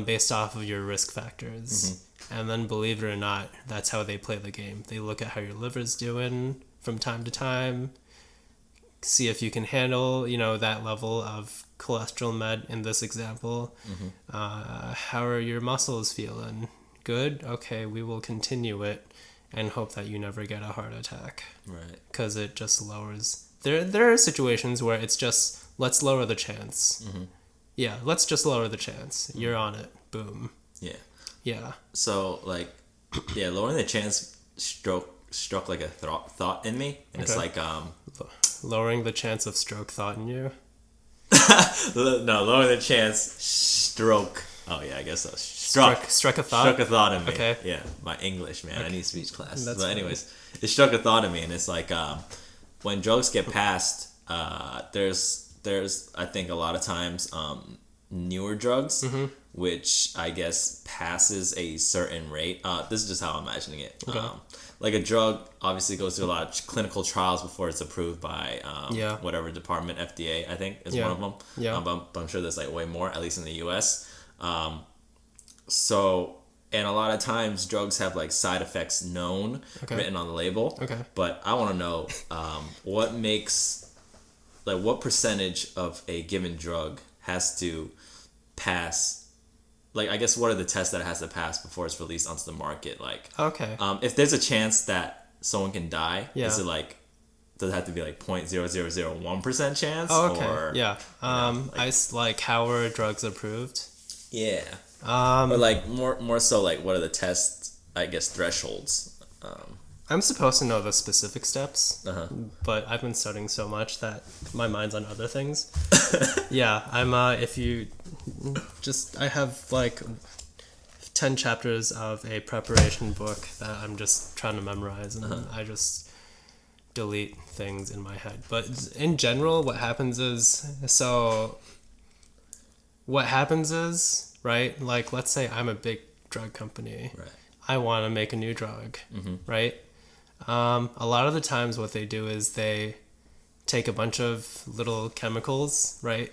Speaker 2: based off of your risk factors. And then, believe it or not, that's how they play the game. They look at how your liver's doing from time to time, see if you can handle, that level of cholesterol med in this example. How are your muscles feeling? Good? Okay, we will continue it and hope that you never get a heart attack.
Speaker 1: Right.
Speaker 2: Because it just lowers... There are situations where it's just, let's lower the chance. Yeah, let's just lower the chance. You're on it. Boom.
Speaker 1: Yeah.
Speaker 2: Yeah.
Speaker 1: So, like, lowering the chance struck like a thought in me. And it's like,
Speaker 2: Lowering the chance of stroke thought in you.
Speaker 1: no, lowering the chance stroke. Oh, yeah, I guess so.
Speaker 2: Struck a thought?
Speaker 1: Struck a thought in me.
Speaker 2: Okay.
Speaker 1: Yeah, my English, man. Okay. I need speech class.
Speaker 2: That's
Speaker 1: but anyways, it struck a thought in me. And it's like, when drugs get passed, there's I think a lot of times newer drugs, which I guess passes a certain rate. This is just how I'm imagining it.
Speaker 2: Okay.
Speaker 1: Like a drug obviously goes through a lot of clinical trials before it's approved by whatever department, FDA I think is one of them.
Speaker 2: Yeah.
Speaker 1: But I'm sure there's like way more, at least in the US. So, and a lot of times drugs have like side effects known written on the label.
Speaker 2: Okay.
Speaker 1: But I want to know what makes, like, what percentage of a given drug has to pass, like, I guess what are the tests that it has to pass before it's released onto the market? Like,
Speaker 2: okay.
Speaker 1: If there's a chance that someone can die,
Speaker 2: Yeah.
Speaker 1: is it like, does it have to be like 0.0001% chance?
Speaker 2: Oh, okay.
Speaker 1: Or,
Speaker 2: yeah. Like how are drugs approved?
Speaker 1: Yeah. Or like more so like what are the tests, I guess, thresholds?
Speaker 2: I'm supposed to know the specific steps, but I've been studying so much that my mind's on other things. Yeah, I have like 10 chapters of a preparation book that I'm just trying to memorize, and I just delete things in my head. But in general, what happens is, right, like let's say I'm a big drug company.
Speaker 1: Right.
Speaker 2: I want to make a new drug, right? A lot of the times what they do is they take a bunch of little chemicals, right?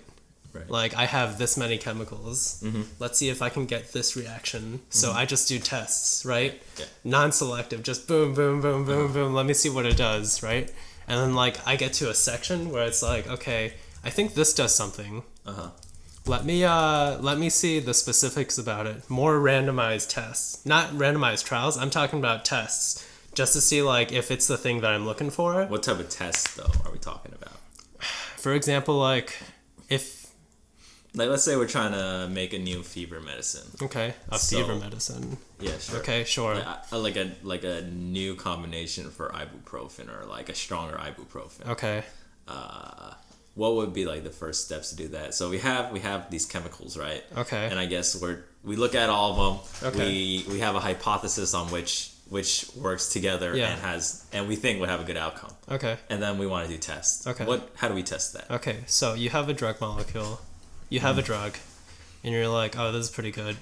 Speaker 1: Right.
Speaker 2: Like, I have this many chemicals. Let's see if I can get this reaction. So I just do tests, right?
Speaker 1: Yeah.
Speaker 2: Non-selective, just boom, boom, boom, boom, boom. Let me see what it does, right? And then, like, I get to a section where it's like, okay, I think this does something. Let me see the specifics about it. More randomized tests. Not randomized trials. I'm talking about tests. Just to see, like, if it's the thing that I'm looking for.
Speaker 1: What type of tests, though, are we talking about?
Speaker 2: For example, like,
Speaker 1: like, let's say we're trying to make a new fever medicine.
Speaker 2: Okay, fever medicine.
Speaker 1: Yeah, sure.
Speaker 2: Okay, sure.
Speaker 1: Like a new combination for ibuprofen or like a stronger ibuprofen.
Speaker 2: Okay.
Speaker 1: What would be like the first steps to do that? So we have these chemicals, right?
Speaker 2: Okay.
Speaker 1: And I guess we look at all of them.
Speaker 2: Okay.
Speaker 1: We have a hypothesis on which works together and we think would have a good outcome.
Speaker 2: Okay.
Speaker 1: And then we want to do tests.
Speaker 2: Okay.
Speaker 1: How do we test that?
Speaker 2: Okay, so you have a drug molecule. You have a drug, and you're like, oh, this is pretty good.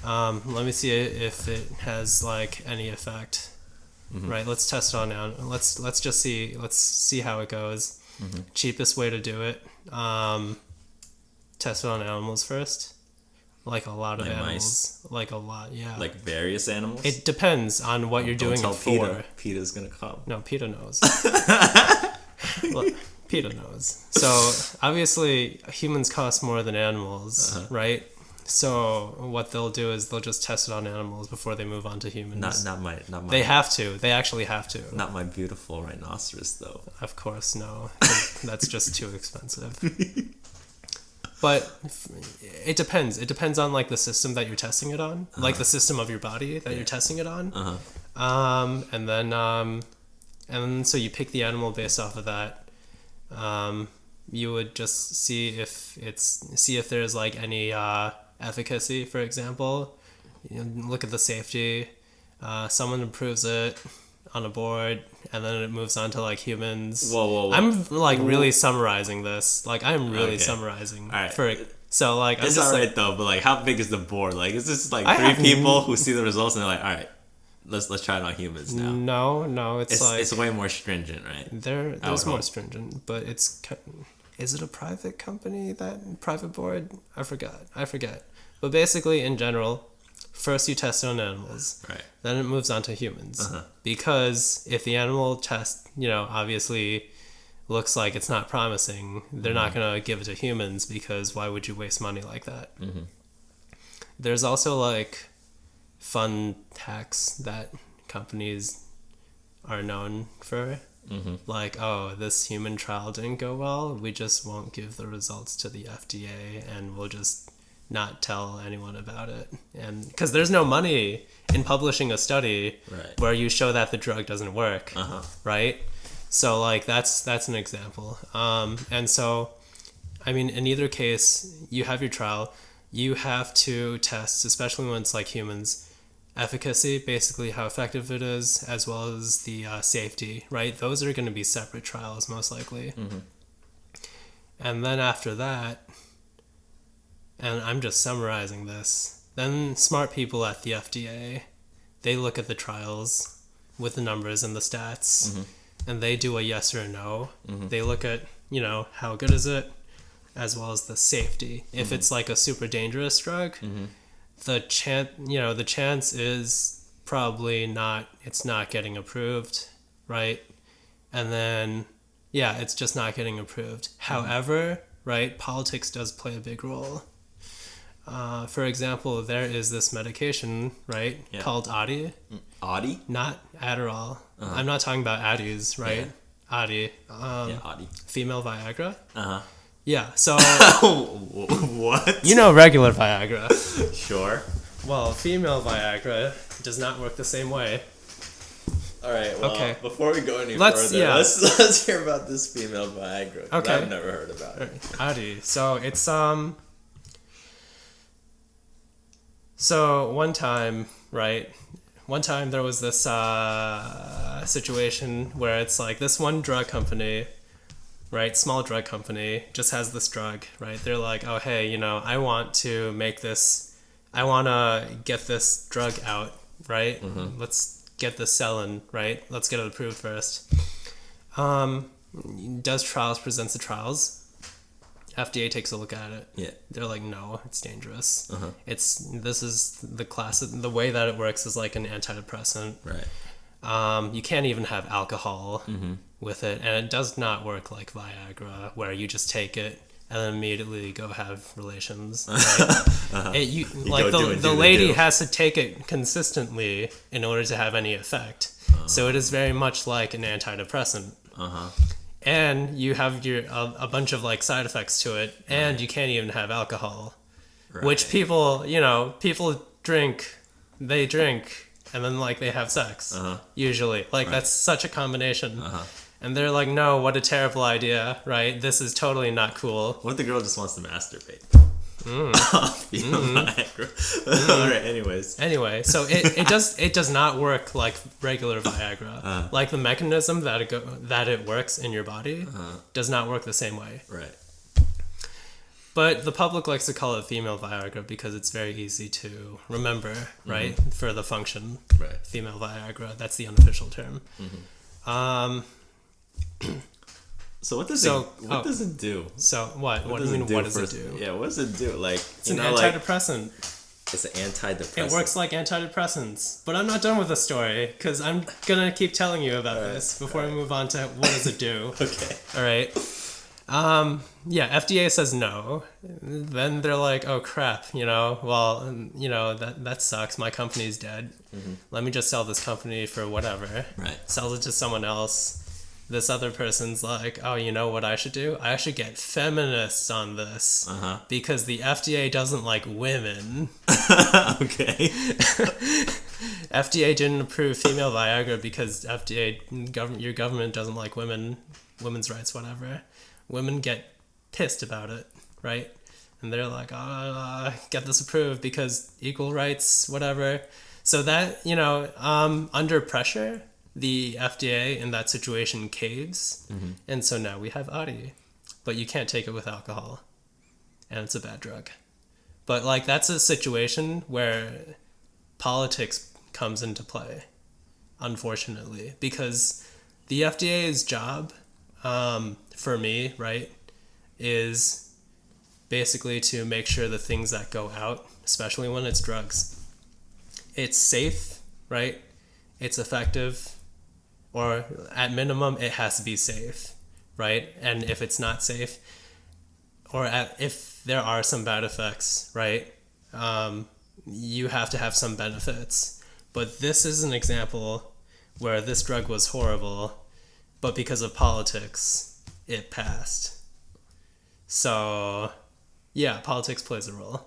Speaker 2: Let me see if it has like any effect. Right? Let's test it on now. Let's just see. Let's see how it goes. Cheapest way to do it. Test it on animals first. Like a lot of animals. Mice. Like a lot, yeah.
Speaker 1: Like various animals?
Speaker 2: It depends on what you're doing it for.
Speaker 1: PETA's gonna come.
Speaker 2: No, PETA knows. Look, PETA knows. So obviously humans cost more than animals, right? So what they'll do is they'll just test it on animals before they move on to humans.
Speaker 1: Not my.
Speaker 2: They have to. They actually have to.
Speaker 1: Not my beautiful rhinoceros, though.
Speaker 2: Of course, no. That's just too expensive. But it depends. It depends on like the system that you're testing it on, like the system of your body that you're testing it on. And then so you pick the animal based off of that. You would just see if there's like any efficacy, for example. You know, look at the safety. Someone approves it. on a board, and then it moves on to like humans.
Speaker 1: Whoa.
Speaker 2: I'm like really summarizing this. Like I'm really summarizing.
Speaker 1: All right.
Speaker 2: So like I'm
Speaker 1: it's
Speaker 2: just
Speaker 1: alright
Speaker 2: like,
Speaker 1: though, but like how big is the board? Like is this like three people who see the results and they're like, all right, let's try it on humans now.
Speaker 2: No, it's
Speaker 1: way more stringent, right?
Speaker 2: There's more stringent, but is it a private company, that private board? I forget. But basically, in general, first you test it on animals,
Speaker 1: right?
Speaker 2: Then it moves on to humans, because if the animal test, obviously looks like it's not promising, they're not gonna give it to humans, because why would you waste money like that? There's also like fun hacks that companies are known for. Like, oh, this human trial didn't go well, we just won't give the results to the FDA and we'll just not tell anyone about it. And because there's no money in publishing a study where you show that the drug doesn't work, right? So like that's an example. And so, I mean, in either case, you have your trial, you have to test, especially when it's like humans, efficacy, basically how effective it is, as well as the safety, right? Those are going to be separate trials, most likely. And then after that, and I'm just summarizing this, then smart people at the FDA, they look at the trials with the numbers and the stats, and they do a yes or a no. They look at, how good is it, as well as the safety. If it's like a super dangerous drug, the chance is probably it's not getting approved, right? And then, it's just not getting approved. However, right, politics does play a big role. For example, there is this medication, right, called Adi.
Speaker 1: Adi?
Speaker 2: Not Adderall. I'm not talking about Addies, right? Adi.
Speaker 1: Adi.
Speaker 2: Female Viagra. Yeah, so...
Speaker 1: What?
Speaker 2: Regular Viagra.
Speaker 1: Sure.
Speaker 2: Well, female Viagra does not work the same way.
Speaker 1: Alright, well,
Speaker 2: okay.
Speaker 1: Before we go any further, let's hear about this female Viagra. Okay. I've never heard about it.
Speaker 2: Adi. So, it's, So, one time there was this situation where it's like this one drug company, right, small drug company, just has this drug, right? They're like, oh, hey, I want to get this drug out, right? Let's get this selling, right? Let's get it approved first. Does trials, presents the trials. FDA takes a look at it. Yeah. They're like, no, it's dangerous. This is the way that it works is like an antidepressant. Right. You can't even have alcohol with it, and it does not work like Viagra, where you just take it and then immediately go have relations. Right? The lady has to take it consistently in order to have any effect. So it is very much like an antidepressant. And you have a bunch of like side effects to it, and you can't even have alcohol, which people drink, and then like they have sex usually. Like that's such a combination, and they're like, no, what a terrible idea, right? This is totally not cool.
Speaker 1: What if the girl just wants to masturbate? Alright,
Speaker 2: Anyway, so it does not work like regular Viagra. Like the mechanism that it works in your body does not work the same way. Right. But the public likes to call it female Viagra because it's very easy to remember, right? For the function. Right. Female Viagra, that's the unofficial term.
Speaker 1: So what does it do?
Speaker 2: So what? What do you mean? What does it do?
Speaker 1: Yeah, what does it do? Like
Speaker 2: it's an antidepressant.
Speaker 1: It's an antidepressant.
Speaker 2: It works like antidepressants. But I'm not done with the story because I'm gonna keep telling you about this before we move on to what does it do.
Speaker 1: Okay.
Speaker 2: All right. FDA says no. Then they're like, oh crap, that sucks. My company's dead. Let me just sell this company for whatever. Right. Sells it to someone else. This other person's like, oh, you know what I should do? I should get feminists on this because the FDA doesn't like women.
Speaker 1: Okay.
Speaker 2: FDA didn't approve female Viagra because your government doesn't like women's rights, whatever. Women get pissed about it, right? And they're like, get this approved because equal rights, whatever. So that, under pressure, the FDA in that situation caves, and so now we have Adi, but you can't take it with alcohol, and it's a bad drug. But like that's a situation where politics comes into play, unfortunately, because the FDA's job, for me, right, is basically to make sure the things that go out, especially when it's drugs, it's safe, right? It's effective, or at minimum, it has to be safe, right? And if it's not safe, or if there are some bad effects, right, you have to have some benefits. But this is an example where this drug was horrible, but because of politics, it passed. So, yeah, politics plays a role.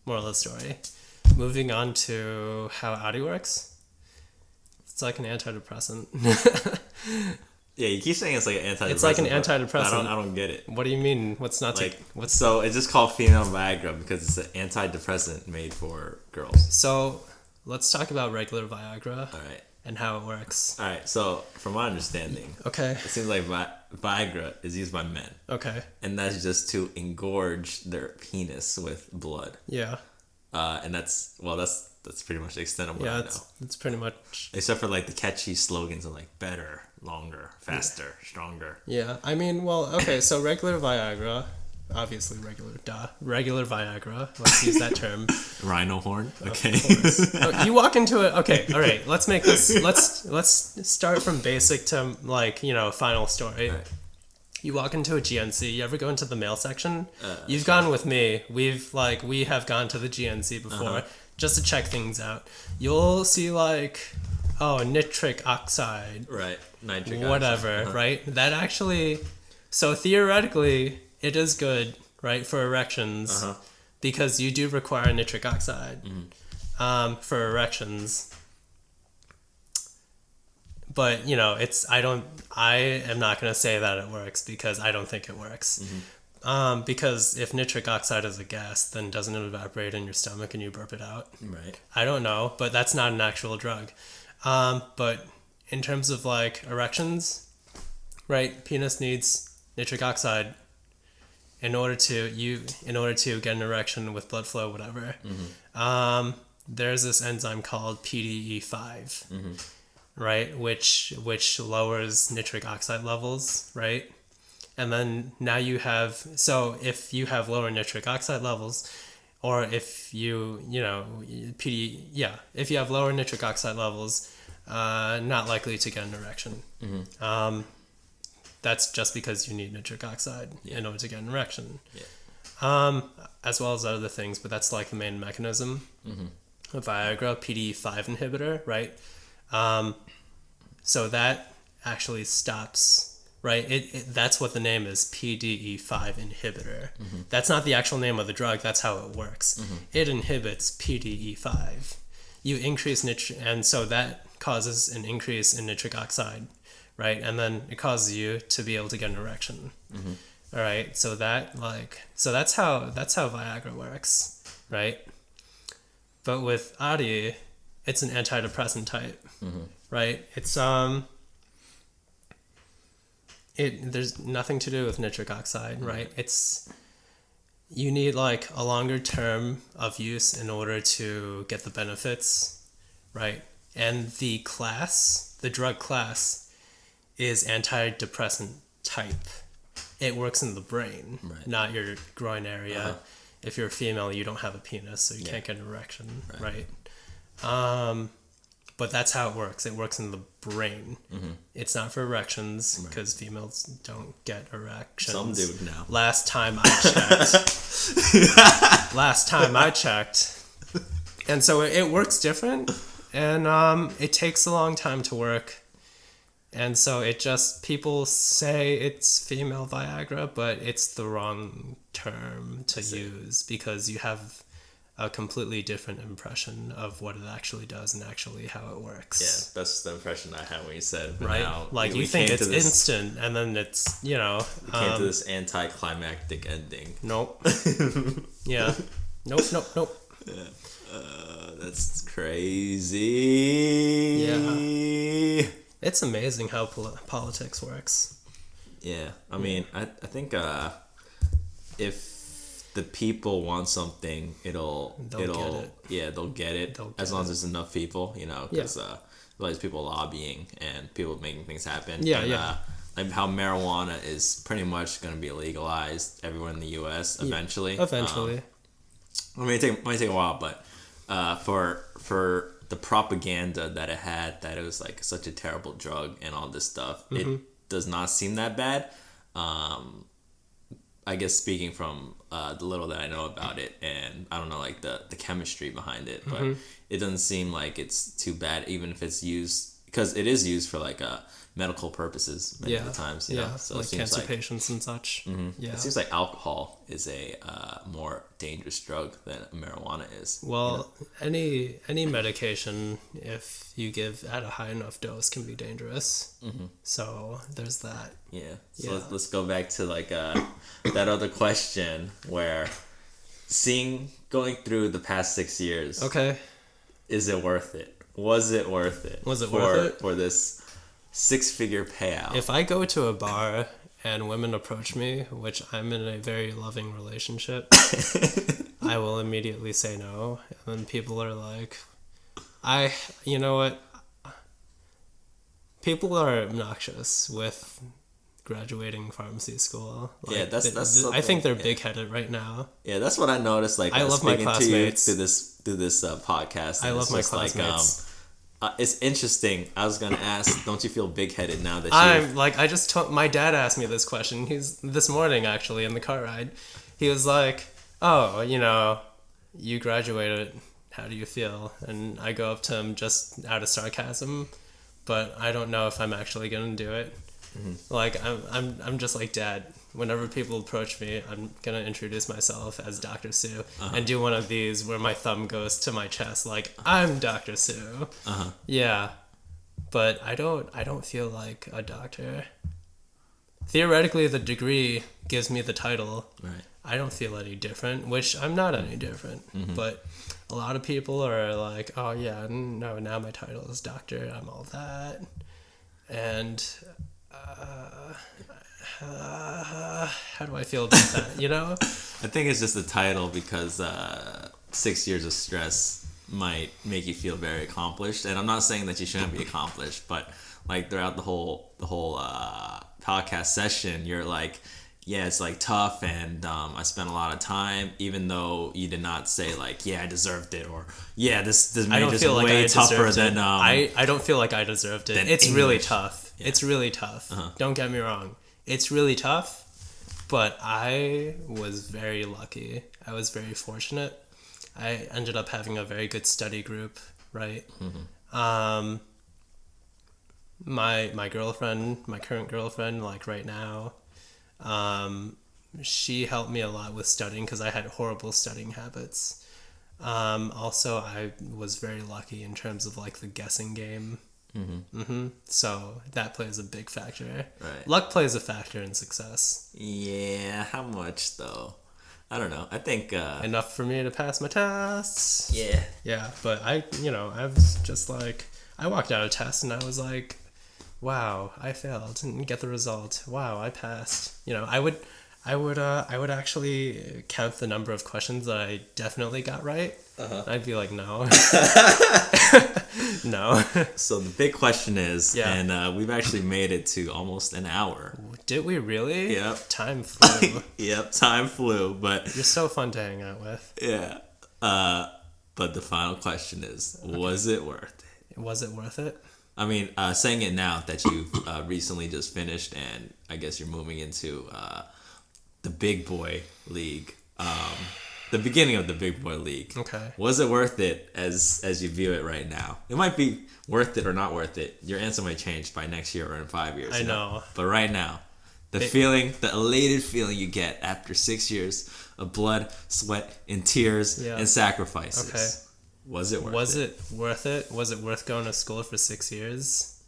Speaker 2: Moral of the story. Moving on to how Adi works. It's like an antidepressant.
Speaker 1: Yeah, you keep saying it's like an antidepressant.
Speaker 2: It's like an antidepressant.
Speaker 1: I don't get it.
Speaker 2: What do you mean? What's not
Speaker 1: like?
Speaker 2: What's
Speaker 1: so it's just called female Viagra because it's an antidepressant made for girls.
Speaker 2: So let's talk about regular Viagra.
Speaker 1: All right.
Speaker 2: And how it works.
Speaker 1: All right. So from my understanding,
Speaker 2: okay,
Speaker 1: it seems like Viagra is used by men.
Speaker 2: Okay.
Speaker 1: And that's just to engorge their penis with blood.
Speaker 2: Yeah.
Speaker 1: And that's pretty much the extent of what I know.
Speaker 2: That's pretty much.
Speaker 1: Except for like the catchy slogans of like better, longer, faster, stronger.
Speaker 2: Yeah, I mean, well, okay, so regular Viagra, obviously regular Viagra. Let's use that term.
Speaker 1: Rhino horn. Okay.
Speaker 2: Oh, you walk into it. Okay, all right. Let's make this. Let's start from basic to like final story.
Speaker 1: Right.
Speaker 2: You walk into a GNC. You ever go into the mail section? You've gone with me. We have gone to the GNC before just to check things out. You'll see nitric oxide.
Speaker 1: Right. Nitric
Speaker 2: whatever,
Speaker 1: oxide.
Speaker 2: Right? That actually, so theoretically, it is good, right, for erections because you do require nitric oxide for erections. But, I am not going to say that it works because I don't think it works. Because if nitric oxide is a gas, then doesn't it evaporate in your stomach and you burp it out?
Speaker 1: Right.
Speaker 2: I don't know, but that's not an actual drug. But in terms of erections, right, penis needs nitric oxide in order to get an erection with blood flow, whatever. There's this enzyme called PDE5. Right, which lowers nitric oxide levels, right? And then now you have, so if you have lower nitric oxide levels, or if if you have lower nitric oxide levels, not likely to get an erection. That's just because you need nitric oxide in order to get an erection. As well as other things, but that's like the main mechanism. Viagra, PDE5 inhibitor, right? So that actually stops, right? That's what the name is, PDE5 inhibitor. That's not the actual name of the drug. That's how it works. It inhibits PDE5. You increase and so that causes an increase in nitric oxide, right? And then it causes you to be able to get an erection. All right. So that's how Viagra works, right? But with Adi, it's an antidepressant type, right? It's there's nothing to do with nitric oxide, right? You need a longer term of use in order to get the benefits, right? And the drug class is antidepressant type. It works in the brain, not your groin area. If you're a female, you don't have a penis, so you can't get an erection, right? But that's how it works. It works in the brain. It's not for erections because females don't get erections.
Speaker 1: Some do now.
Speaker 2: Last time I checked. And so it works different, and it takes a long time to work. And so people say it's female Viagra, but it's the wrong term to use because you have a completely different impression of what it actually does and actually how it works.
Speaker 1: Yeah, that's the impression I had when you said it. But
Speaker 2: right?
Speaker 1: now,
Speaker 2: you think it's instant, and then it's, we
Speaker 1: came to this anticlimactic ending.
Speaker 2: Nope. Yeah. Nope. Yeah.
Speaker 1: That's crazy.
Speaker 2: Yeah. It's amazing how politics works.
Speaker 1: Yeah, I mean, I think if the people want something, they'll get it. Yeah, they'll get it as long as there's enough people, because there's people lobbying and people making things happen.
Speaker 2: Yeah,
Speaker 1: and,
Speaker 2: yeah.
Speaker 1: Like how marijuana is pretty much going to be legalized everywhere in the U.S. eventually.
Speaker 2: Eventually.
Speaker 1: I mean, it might take a while, but for the propaganda that it had, that it was like such a terrible drug and all this stuff, it does not seem that bad. I guess speaking from the little that I know about it, and I don't know like the chemistry behind it, but it doesn't seem like it's too bad, even if it's used, because it is used for like medical purposes many of the times. You know? So
Speaker 2: like cancer patients and such. Yeah,
Speaker 1: it seems like alcohol is a more dangerous drug than marijuana is.
Speaker 2: Well, any medication, if you give at a high enough dose, can be dangerous. So there's that.
Speaker 1: Yeah. So let's go back to like that other question where going through the past 6 years.
Speaker 2: Okay.
Speaker 1: Is it worth it? Was it worth it? For this 6-figure payout?
Speaker 2: If I go to a bar and women approach me, which I'm in a very loving relationship, I will immediately say no. And then people are like, you know what? People are obnoxious with graduating pharmacy school. Like,
Speaker 1: that's
Speaker 2: I think they're big-headed right now.
Speaker 1: Yeah, that's what I noticed. Like,
Speaker 2: I love my classmates.
Speaker 1: To you through this podcast.
Speaker 2: I love my classmates.
Speaker 1: It's interesting. I was gonna ask, don't you feel big-headed now that
Speaker 2: I just told my dad asked me this question. He's this morning actually in the car ride. He was like, "Oh, you graduated. How do you feel?" And I go up to him just out of sarcasm, but I don't know if I'm actually gonna do it. Like I'm just like, Dad, whenever people approach me, I'm gonna introduce myself as Dr. Sue and do one of these where my thumb goes to my chest like I'm Dr. Sue. Yeah. But I don't feel like a doctor. Theoretically the degree gives me the title.
Speaker 1: Right.
Speaker 2: I don't feel any different, which I'm not any different. But a lot of people are like, oh yeah, no, now my title is doctor, I'm all that. And how do I feel about that,
Speaker 1: I think it's just the title, because 6 years of stress might make you feel very accomplished, and I'm not saying that you shouldn't be accomplished, but like throughout the whole podcast session, you're like, yeah, it's like tough, and I spent a lot of time, even though you did not say like, yeah, I deserved it, or yeah, this made just way tougher than
Speaker 2: I don't feel like I deserved it. It's
Speaker 1: English.
Speaker 2: Really tough. Yeah. It's really tough. Don't get me wrong. It's really tough, but I was very lucky. I was very fortunate. I ended up having a very good study group, right? My girlfriend, my current girlfriend, like right now, she helped me a lot with studying because I had horrible studying habits. Also, I was very lucky in terms of like the guessing game. So that plays a big factor.
Speaker 1: Right.
Speaker 2: Luck plays a factor in success.
Speaker 1: Yeah, how much though? I don't know. I think
Speaker 2: enough for me to pass my tests.
Speaker 1: Yeah.
Speaker 2: Yeah, but I was just like, I walked out of test and I was like, wow, I failed, didn't get the result. Wow, I passed. I would actually count the number of questions that I definitely got right. I'd be like, no. No.
Speaker 1: So the big question is, and we've actually made it to almost an hour.
Speaker 2: Did we really?
Speaker 1: Yep.
Speaker 2: Time flew.
Speaker 1: Yep, time flew, but...
Speaker 2: You're so fun to hang out with.
Speaker 1: Yeah. But the final question is, was it worth it?
Speaker 2: Was it worth it?
Speaker 1: I mean, saying it now that you've recently just finished, and I guess you're moving into the big boy league, the beginning of the big boy league.
Speaker 2: Okay.
Speaker 1: Was it worth it as you view it right now? It might be worth it or not worth it. Your answer might change by next year or in 5 years.
Speaker 2: I know.
Speaker 1: But right now, the elated feeling you get after 6 years of blood, sweat, and tears and sacrifices.
Speaker 2: Okay.
Speaker 1: Was it worth it?
Speaker 2: Was it worth it? Was it worth going to school for 6 years?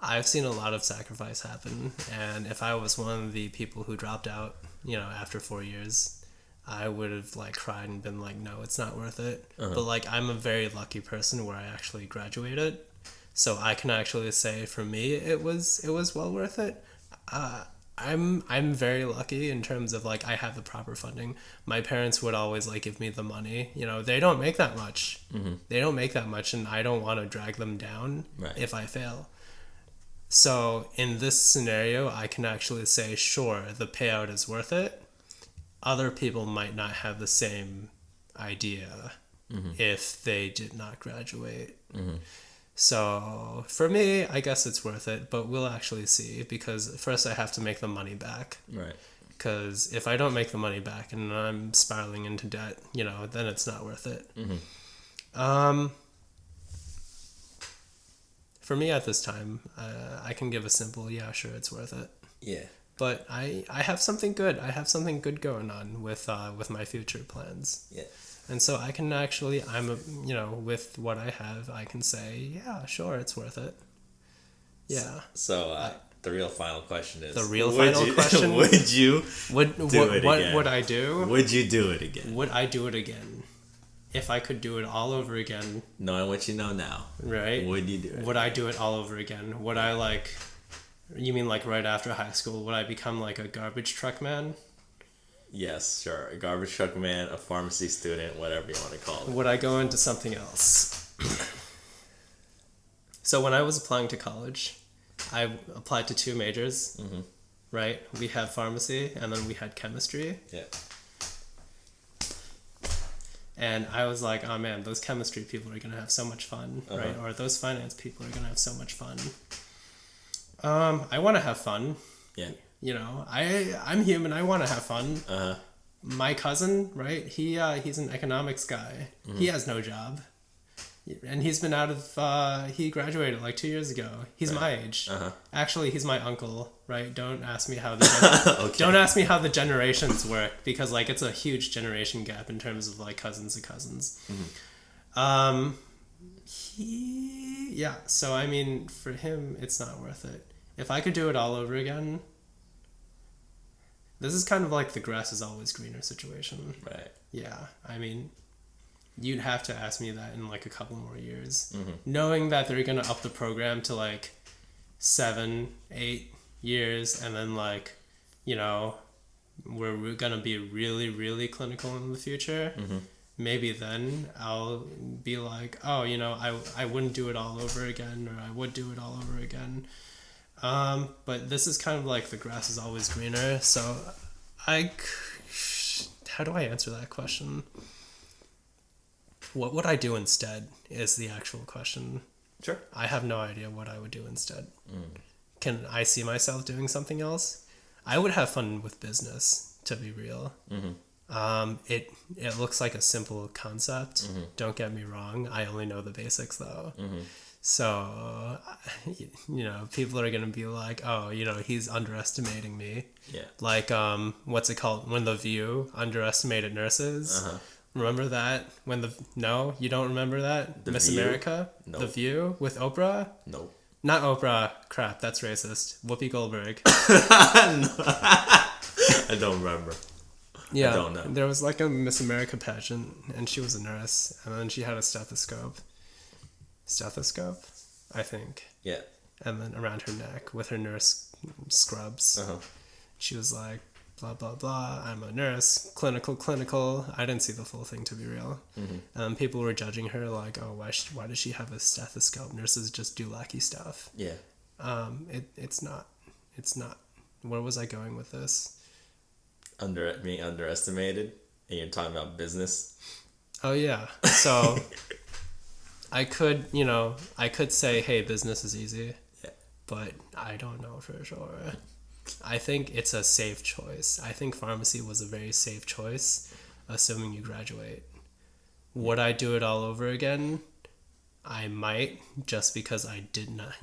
Speaker 2: I've seen a lot of sacrifice happen, and if I was one of the people who dropped out, after 4 years, I would have like cried and been like, no, it's not worth it. But like I'm a very lucky person where I actually graduated, so I can actually say for me it was well worth it. I'm very lucky in terms of like I have the proper funding. My parents would always like give me the money. You know, they don't make that much. They don't make that much, and I don't want to drag them down if I fail. So in this scenario, I can actually say, sure, the payout is worth it. Other people might not have the same idea if they did not graduate. So for me, I guess it's worth it, but we'll actually see, because first I have to make the money back.
Speaker 1: Right.
Speaker 2: Because if I don't make the money back and I'm spiraling into debt, you know, then it's not worth it. For me at this time, I can give a simple, yeah, sure, it's worth it.
Speaker 1: Yeah.
Speaker 2: But I have something good. I have something good going on with my future plans.
Speaker 1: Yeah.
Speaker 2: And so I can actually, with what I have, I can say, yeah, sure, it's worth it. Yeah.
Speaker 1: So the real final question is...
Speaker 2: Would you do it again? Would I do?
Speaker 1: Would you do it again?
Speaker 2: Would I do it again? If I could do it all over again...
Speaker 1: Knowing what you know now.
Speaker 2: Right?
Speaker 1: Would you do it?
Speaker 2: Would I do it all over again? Would I like... You mean like right after high school, would I become like a garbage truck man?
Speaker 1: Yes, sure. A garbage truck man, a pharmacy student, whatever you want to call it.
Speaker 2: Would I go into something else? So when I was applying to college, I applied to 2 majors, right? We had pharmacy and then we had chemistry.
Speaker 1: Yeah.
Speaker 2: And I was like, oh man, those chemistry people are going to have so much fun, right? Or those finance people are going to have so much fun. I want to have fun.
Speaker 1: Yeah.
Speaker 2: You know, I'm human. I want to have fun. My cousin, right? He's an economics guy. He has no job, and he's been out of. He graduated like 2 years ago. He's my age. Actually, he's my uncle. Right? Don't ask me how the don't ask me how the generations work, because like it's a huge generation gap in terms of like cousins to cousins. Yeah. So I mean, for him, it's not worth it. If I could do it all over again. This is kind of like the grass is always greener situation.
Speaker 1: Right.
Speaker 2: Yeah. I mean, you'd have to ask me that in like a couple more years. Knowing that they're going to up the program to like 7, 8 years, and then like, you know, we're going to be really, really clinical in the future. Maybe then I'll be like, oh, you know, I wouldn't do it all over again, or I would do it all over again. But this is kind of like the grass is always greener. So how do I answer that question? What would I do instead is the actual question.
Speaker 1: Sure. I
Speaker 2: have no idea what I would do instead. Can I see myself doing something else? I would have fun with business, to be real. It looks like a simple concept. Don't get me wrong. I only know the basics though. So, you know, people are going to be like, oh, you know, he's underestimating me. Yeah. Like, what's it called? When The View underestimated nurses. Remember that? No, you don't remember that?
Speaker 1: The
Speaker 2: Miss
Speaker 1: View?
Speaker 2: America?
Speaker 1: Nope.
Speaker 2: The View with Oprah?
Speaker 1: Nope.
Speaker 2: Not Oprah. Crap, that's racist. Whoopi Goldberg.
Speaker 1: I don't remember.
Speaker 2: Yeah.
Speaker 1: I don't know.
Speaker 2: There was like a Miss America pageant, and she was a nurse, and then she had a stethoscope, I think. Yeah. And then around her neck with her nurse scrubs. She was like, blah, blah, blah. I'm a nurse. Clinical. I didn't see the full thing, to be real. And people were judging her like, oh, why does she have a stethoscope? Nurses just do lackey stuff. Yeah. It's not. Where was I going with this?
Speaker 1: Being underestimated? And you're talking about business?
Speaker 2: Oh, yeah. So... I could say, hey, business is easy, but I don't know for sure. I think it's a safe choice. I think pharmacy was a very safe choice, assuming you graduate. Would I do it all over again? I might, just because I did not,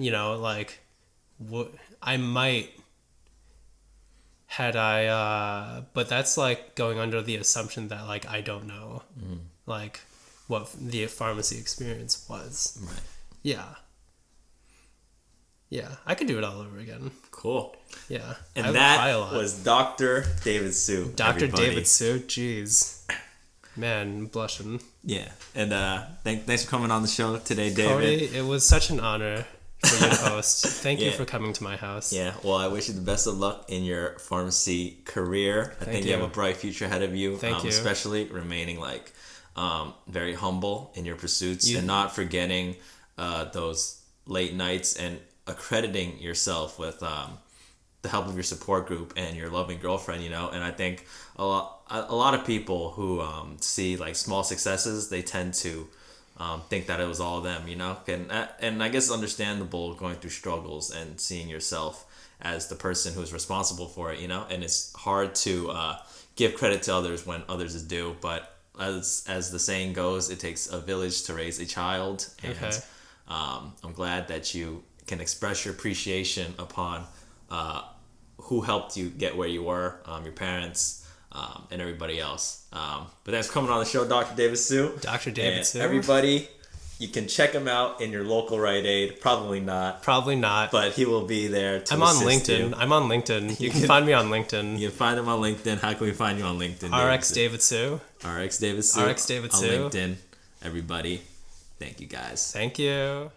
Speaker 2: I might, had I, but that's like going under the assumption that like I don't know. Like, what the pharmacy experience was. Right. Yeah. Yeah, I could do it all over again.
Speaker 1: Cool.
Speaker 2: Yeah.
Speaker 1: And
Speaker 2: I would cry a
Speaker 1: that
Speaker 2: lot.
Speaker 1: was Dr. David Sue.
Speaker 2: Dr.
Speaker 1: everybody.
Speaker 2: David Sue, jeez. Man, I'm blushing.
Speaker 1: Yeah. And thanks for coming on the show today, David.
Speaker 2: Koty, it was such an honor for you to host. Thank you for coming to my house.
Speaker 1: Yeah, well, I wish you the best of luck in your pharmacy career. I think you have a bright future ahead of you.
Speaker 2: Thank you.
Speaker 1: Especially remaining like very humble in your pursuits and not forgetting those late nights and accrediting yourself with the help of your support group and your loving girlfriend, you know. And I think a lot of people who see like small successes, they tend to think that it was all them, you know. And I guess it's understandable going through struggles and seeing yourself as the person who's responsible for it, you know. And it's hard to give credit to others when others is due, but as the saying goes, it takes a village to raise a child. And I'm glad that you can express your appreciation upon who helped you get where you were, your parents, and everybody else. But thanks for coming on the show, Dr. David Sue.
Speaker 2: Dr. David Sue.
Speaker 1: Everybody, you can check him out in your local Rite Aid. Probably not. But he will be there to
Speaker 2: I'm on
Speaker 1: assist
Speaker 2: LinkedIn.
Speaker 1: you.
Speaker 2: I'm on LinkedIn. You can find me on LinkedIn.
Speaker 1: You can find him on LinkedIn. How can we find you on LinkedIn?
Speaker 2: RX David Sue.
Speaker 1: RX David Sue.
Speaker 2: RX David
Speaker 1: on
Speaker 2: Sue.
Speaker 1: LinkedIn. Everybody, thank you guys.
Speaker 2: Thank you.